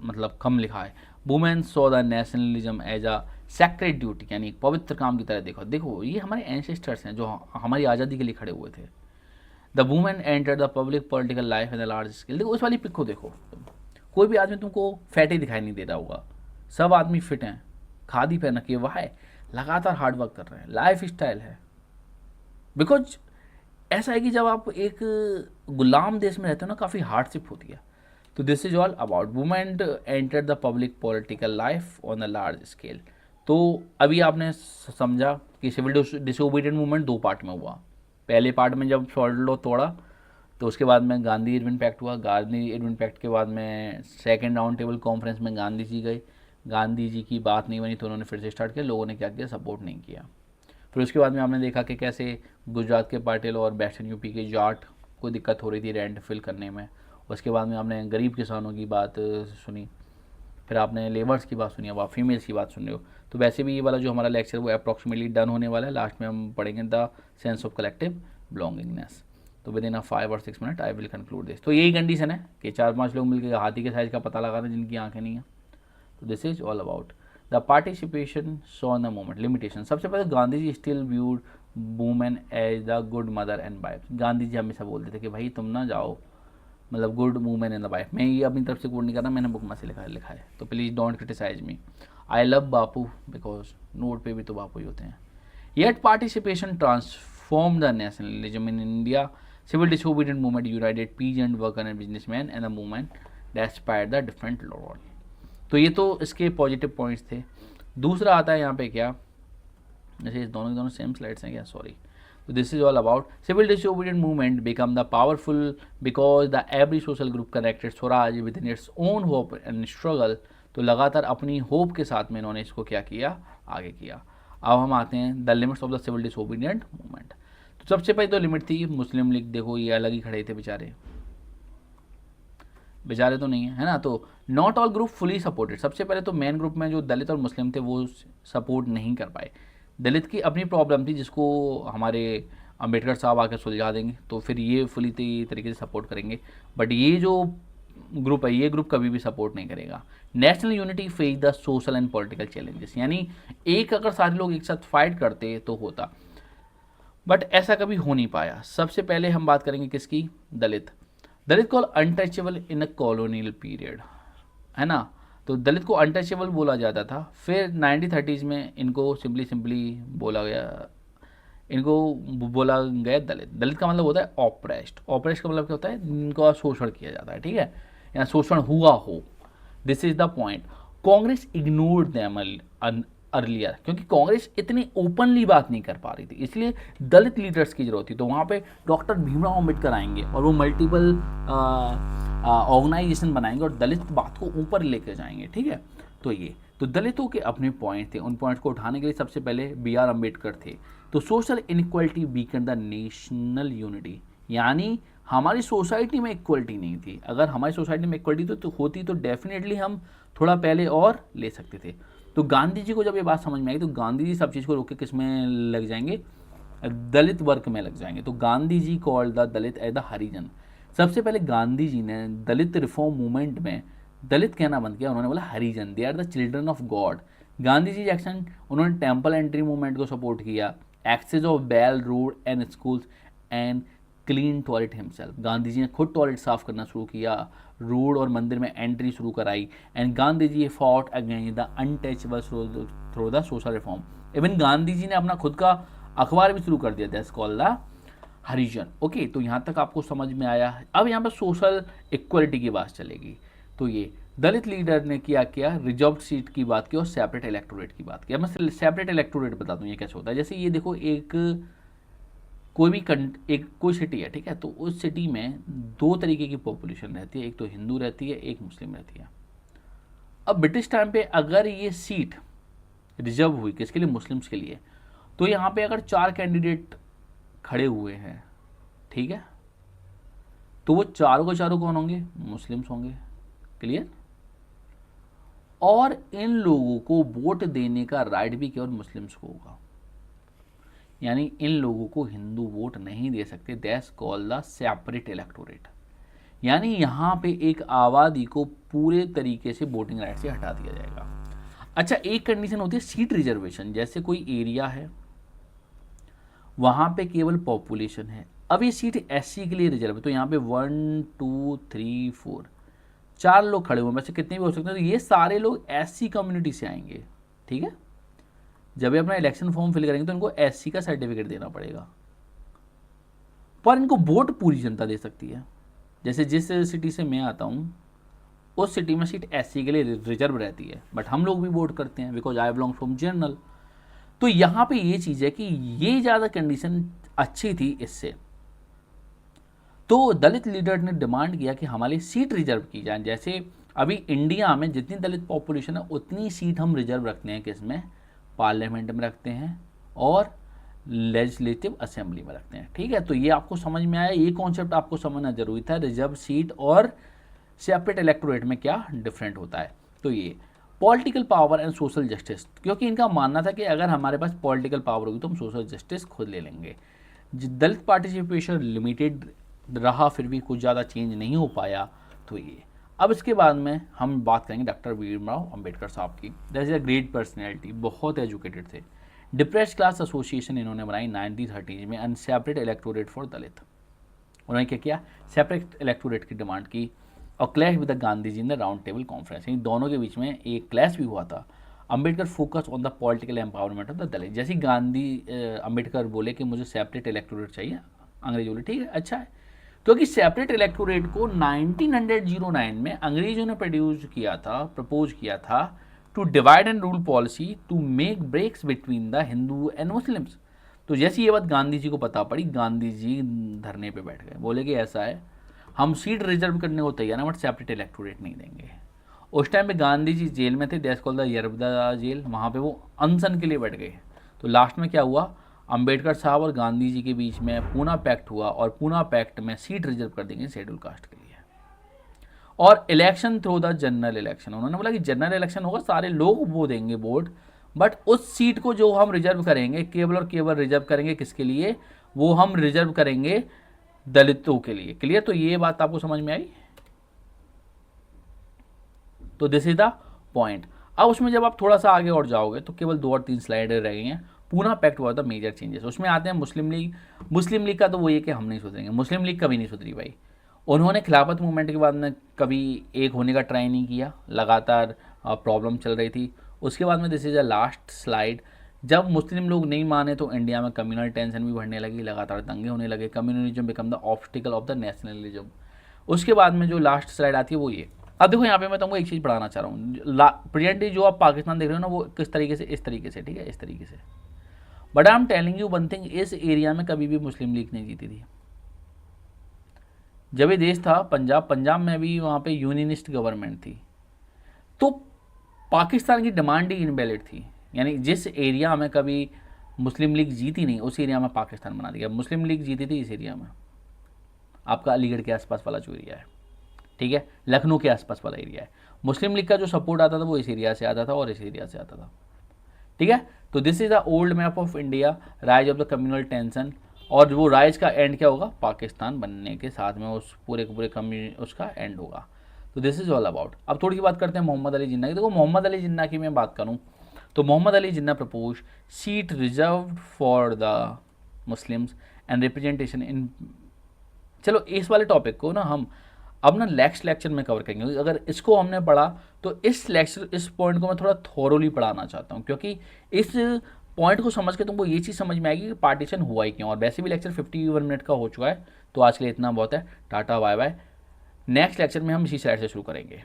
मतलब कम लिखा है। Women saw the nationalism as a sacred duty, यानी एक पवित्र काम की तरह देखो। देखो ये हमारे एंसेस्टर्स हैं जो हमारी आज़ादी के लिए खड़े हुए थे। The women enter the public political life in the large scale. देखो उस वाली पिक को देखो, कोई भी आदमी तुमको फैटी दिखाई नहीं दे रहा होगा, सब आदमी फिट हैं, खादी पहन के वाह लगातार हार्ड वर्क कर रहे हैं, लाइफ स्टाइल है। बिकॉज ऐसा है कि जब आप एक गुलाम देश में रहते हो ना, काफ़ी हार्डशिप होती है। तो this is all about women enter the public political life on a large scale. तो अभी आपने समझा कि सिविल डिसोबीडियंट मूवमेंट दो पार्ट में हुआ। पहले पार्ट में जब सॉल्ट लॉ तोड़ा तो उसके बाद में गांधी इरविन पैक्ट हुआ। गांधी इरविन पैक्ट के बाद में सेकेंड राउंड टेबल कॉन्फ्रेंस में गांधी जी गए, गांधी जी की बात नहीं बनी तो उन्होंने फिर से स्टार्ट किया। लोगों ने क्या किया, सपोर्ट नहीं किया। फिर उसके बाद में आपने देखा कि कैसे गुजरात के पाटिल और वेस्टर्न यूपी के जाट को दिक्कत हो रही थी रेंट फिल करने में। उसके बाद में आपने गरीब किसानों की बात सुनी, फिर आपने लेबर्स की बात सुनी, अब आप फीमेल्स की बात सुन रहे हो। तो वैसे भी ये वाला जो हमारा लेक्चर वो अप्रॉक्सीमेटली डन होने वाला है। लास्ट में हम पढ़ेंगे the sense of collective belongingness. तो विद इन 5 और 6 minute I will conclude this. तो यही कंडीशन है कि 4-5 लोग मिलकर हाथी के साइज का पता लगा रहे हैं जिनकी आंखें नहीं हैं। तो this is all about the participation so in the movement limitation. सबसे पहले Gandhi ji still viewed women as the good mother and wife. Gandhi ji हमेशा बोलते थे कि भाई तुम ना जाओ, मतलब good women in the wife. मैं ये अपनी तरफ से कोड नहीं कर रहा, मैंने बुक में से लिखा है। तो please don't criticise me. I love Bapu because note पे भी तो बापू ही होते हैं। Yet participation transform the nationalism in India. Civil disobedient movement united peasant worker and businessman and the movement that inspired the different lord. तो ये तो इसके पॉजिटिव पॉइंट्स थे। दूसरा आता है यहाँ पे क्या, जैसे इस दोनों के दोनों सेम स्लाइड्स हैं क्या, sorry. So this is all about civil disobedient movement become the powerful because the every social group connected Swaraj within its own hope and struggle तो लगातार अपनी होप के साथ में इन्होंने इसको क्या किया, आगे किया। अब हम आते हैं the limits of the civil disobedient movement. तो सबसे पहले तो लिमिट थी मुस्लिम लीग, देखो ये अलग ही खड़े थे बेचारे, बेचारे तो नहीं है ना। तो not all group fully supported, सबसे पहले तो मेन ग्रुप में जो दलित और मुस्लिम थे वो सपोर्ट नहीं कर पाए। दलित की अपनी प्रॉब्लम थी जिसको हमारे अम्बेडकर साहब आके सुलझा देंगे, तो फिर ये फुली तरीके से सपोर्ट करेंगे। बट ये जो ग्रुप है, ये ग्रुप कभी भी सपोर्ट नहीं करेगा। National unity face the social and political challenges, यानी एक अगर सारे लोग एक साथ फाइट करते तो होता, बट ऐसा कभी हो नहीं पाया। सबसे पहले हम बात करेंगे किसकी, दलित। दलित को अनटचेबल इन अ कॉलोनियल पीरियड, है ना। तो दलित को अनटचेबल बोला जाता था, फिर 1930s में इनको सिंपली बोला गया, इनको बोला गया दलित। दलित का मतलब होता है ऑप्रेस्ड, ऑप्रेस्ड का मतलब क्या होता है, इनका शोषण किया जाता है, ठीक है, या शोषण हुआ हो। This is the point. Congress ignored them earlier, क्योंकि कांग्रेस इतनी ओपनली बात नहीं कर पा रही थी, इसलिए दलित लीडर्स की जरूरत थी। तो वहाँ पे डॉक्टर भीमराव अम्बेडकर आएंगे और वो मल्टीपल ऑर्गेनाइजेशन बनाएंगे और दलित बात को ऊपर लेकर जाएंगे, ठीक है। तो ये तो दलितों के अपने पॉइंट थे, उन पॉइंट्स को उठाने के लिए सबसे पहले B.R. अम्बेडकर थे। तो social inequality weaken the national unity, यानी हमारी सोसाइटी में इक्वलिटी नहीं थी। अगर हमारी सोसाइटी में इक्वलिटी तो होती तो डेफिनेटली हम थोड़ा पहले और ले सकते थे। तो गांधी जी को जब ये बात समझ में आई तो गांधी जी सब चीज़ को रोक के किस में लग जाएंगे, दलित वर्ग में लग जाएंगे। तो Gandhi ji called the Dalit as the Harijan. सबसे पहले गांधी जी ने दलित रिफॉर्म मूवमेंट में दलित कहना बंद किया, उन्होंने बोला Harijan, they are the children of God. Gandhi ji action, उन्होंने टेम्पल एंट्री मूवमेंट को सपोर्ट किया, access of well road and schools and clean toilet himself. Gandhi ji ने खुद टॉयलेट साफ करना शुरू किया, रोड और मंदिर में एंट्री शुरू कराई, and Gandhi ji fought against the untouchable through the social reform. Even Gandhi ji ने अपना खुद का अखबार भी शुरू कर दिया था, कॉल्ड द हरिजन। ओके, तो यहाँ तक आपको समझ में आया। अब यहाँ पर सोशल इक्वलिटी की बात चलेगी। तो ये दलित लीडर ने क्या रिजर्व सीट की बात की और सेपरेट इलेक्टोरेट की बात की। अब मैं सेपरेट इलेक्टोरेट बता दूँ ये कैसे होता है। जैसे ये देखो, कोई सिटी है, ठीक है, तो उस सिटी में दो तरीके की पॉपुलेशन रहती है, एक तो हिंदू रहती है, एक मुस्लिम रहती है। अब ब्रिटिश टाइम पे अगर ये सीट रिजर्व हुई किसके लिए, मुस्लिम्स के लिए, तो यहाँ पे अगर 4 कैंडिडेट खड़े हुए हैं, ठीक है, तो वो चारों के चारों कौन होंगे, मुस्लिम्स होंगे। क्लियर। और इन लोगों को वोट देने का राइट भी केवल मुस्लिम्स को होगा, यानी इन लोगों को हिंदू वोट नहीं दे सकते। That's called the separate electorate, यानी यहाँ पे एक आबादी को पूरे तरीके से वोटिंग राइट से हटा दिया जाएगा। अच्छा, एक कंडीशन होती है सीट रिजर्वेशन। जैसे कोई एरिया है, वहाँ पे केवल पॉपुलेशन है, अब ये सीट एससी के लिए रिजर्व है, तो यहाँ पे 1 2 3 4 4 लोग खड़े हुए हैं, वैसे कितने भी हो सकते हैं, तो ये सारे लोग एससी कम्युनिटी से आएंगे, ठीक है। जब ये अपना इलेक्शन फॉर्म फिल करेंगे तो इनको एससी का सर्टिफिकेट देना पड़ेगा, पर इनको वोट पूरी जनता दे सकती है। जैसे जिस सिटी से मैं आता हूँ उस सिटी में सीट एससी के लिए रिजर्व रहती है, बट हम लोग भी वोट करते हैं because I belong from general. तो यहाँ पे ये चीज़ है कि ये ज़्यादा कंडीशन अच्छी थी इससे। तो दलित लीडर ने डिमांड किया कि हमारी सीट रिजर्व की जाए। जैसे अभी इंडिया में जितनी दलित पॉपुलेशन है उतनी सीट हम रिजर्व रखते हैं, किसमें, पार्लियामेंट में रखते हैं और लेजिस्लेटिव असेंबली में रखते हैं, ठीक है। तो ये आपको समझ में आया, ये कॉन्सेप्ट आपको समझना जरूरी था, रिजर्व सीट और सेपरेट इलेक्टोरेट में क्या डिफरेंट होता है। तो ये political power and social justice, क्योंकि इनका मानना था कि अगर हमारे पास पॉलिटिकल पावर होगी तो हम सोशल जस्टिस खुद ले लेंगे। दलित पार्टिसिपेशन लिमिटेड रहा, फिर भी कुछ ज़्यादा चेंज नहीं हो पाया। तो ये अब इसके बाद में हम बात करेंगे डॉक्टर भीमराव अम्बेडकर साहब की। That is a great personality, बहुत एजुकेटेड थे। डिप्रेस्ड क्लास एसोसिएशन इन्होंने बनाई 1930 में, and separate electorate for Dalit. उन्होंने क्या किया, सेपरेट इलेक्टोरेट की डिमांड की और clash with the Gandhi ji in the round table conference. इन दोनों के बीच में एक क्लैश भी हुआ था। Ambedkar focus on the political empowerment of the Dalit. जैसे गांधी अम्बेडकर बोले कि मुझे सेपरेट इलेक्टोरेट चाहिए, अंग्रेज बोले ठीक है अच्छा है, क्योंकि सेपरेट इलेक्टोरेट को 1909 में अंग्रेजों ने प्रपोज किया था to divide and rule policy to make breaks between the Hindu and Muslims. तो जैसे ये बात गांधी जी को पता पड़ी, गांधी जी धरने पे बैठ गए, बोले कि ऐसा है, हम सीट रिजर्व करने को तैयार हैं बट सेपरेट इलेक्टोरेट नहीं देंगे। उस टाइम पे गांधी जी जेल में थे, that's called the Yerwada jail. वहाँ पे वो अनशन के लिए बैठ गए। तो लास्ट में क्या हुआ, अंबेडकर साहब और गांधी जी के बीच में पूना पैक्ट हुआ और पूना पैक्ट में सीट रिजर्व कर देंगे शेड्यूल कास्ट के लिए। और election through the general election, उन्होंने बोला कि जनरल इलेक्शन होगा, सारे लोग वो देंगे वोट, बट उस सीट को जो हम रिजर्व करेंगे केवल और केवल रिजर्व करेंगे किसके लिए, वो हम रिजर्व करेंगे दलितों के लिए। क्लियर? तो ये बात आपको समझ में आई? तो दिस इज द पॉइंट। अब उसमें जब आप थोड़ा सा आगे और जाओगे तो केवल 2 और 3 स्लाइडें रह गई हैं। पूना पैक्ट हुआ था मेजर चेंजेस, उसमें आते हैं मुस्लिम लीग। मुस्लिम लीग का तो वो ये कि हम नहीं सुधरेंगे, मुस्लिम लीग कभी नहीं सुधरी भाई। उन्होंने खिलाफत मूवमेंट के बाद में कभी एक होने का ट्राई नहीं किया, लगातार प्रॉब्लम चल रही थी। उसके बाद में this is a last slide, जब मुस्लिम लोग नहीं माने तो इंडिया में कम्युनल टेंशन भी बढ़ने लगी, लगातार दंगे होने लगे, communalism become the obstacle of the nationalism. उसके बाद में जो लास्ट स्लाइड आती है वो ये। अब देखो यहाँ पे मैं तुमको एक चीज़ पढ़ाना चाह रहा हूँ। प्रेजेंटली जो आप पाकिस्तान देख रहे हो ना, वो किस तरीके से, इस तरीके से, ठीक है, इस तरीके से। But I am telling you one thing, इस एरिया में कभी भी मुस्लिम लीग नहीं जीती थी। जब ये देश था पंजाब, पंजाब में भी वहाँ पे यूनियनिस्ट गवर्नमेंट थी, तो पाकिस्तान की डिमांड ही इनवैलिड थी। यानी जिस एरिया में कभी मुस्लिम लीग जीती नहीं, उस एरिया में पाकिस्तान बना दिया। मुस्लिम लीग जीती थी इस एरिया में, आपका अलीगढ़ के आसपास वाला जो एरिया है, ठीक है, लखनऊ के आसपास वाला एरिया है। मुस्लिम लीग का जो सपोर्ट आता था वो इस एरिया से आता था और इस एरिया से आता था, ठीक है। तो this is the old map of India, rise of the communal tension. और वो राइज का एंड क्या होगा, पाकिस्तान बनने के साथ में उस पूरे के पूरे उसका एंड होगा। तो दिस इज ऑल अबाउट। अब थोड़ी सी बात करते हैं मोहम्मद अली जिन्ना की। देखो मोहम्मद अली जिन्ना की मैं बात करूँ तो Mohammad Ali Jinnah propose seat reserve for the Muslims and representation in. चलो इस वाले टॉपिक को ना हम अब ना नेक्स्ट लेक्चर में कवर करेंगे। अगर इसको हमने पढ़ा तो इस पॉइंट को मैं थोड़ा थोरोली पढ़ाना चाहता हूँ, क्योंकि इस पॉइंट को समझ के तुमको ये चीज़ समझ में आएगी कि पार्टीशन हुआ ही क्यों। और वैसे भी लेक्चर 51 मिनट का हो चुका है, तो आज के लिए इतना बहुत है। Tata bye bye. Next lecture में हम इसी साइड से शुरू करेंगे।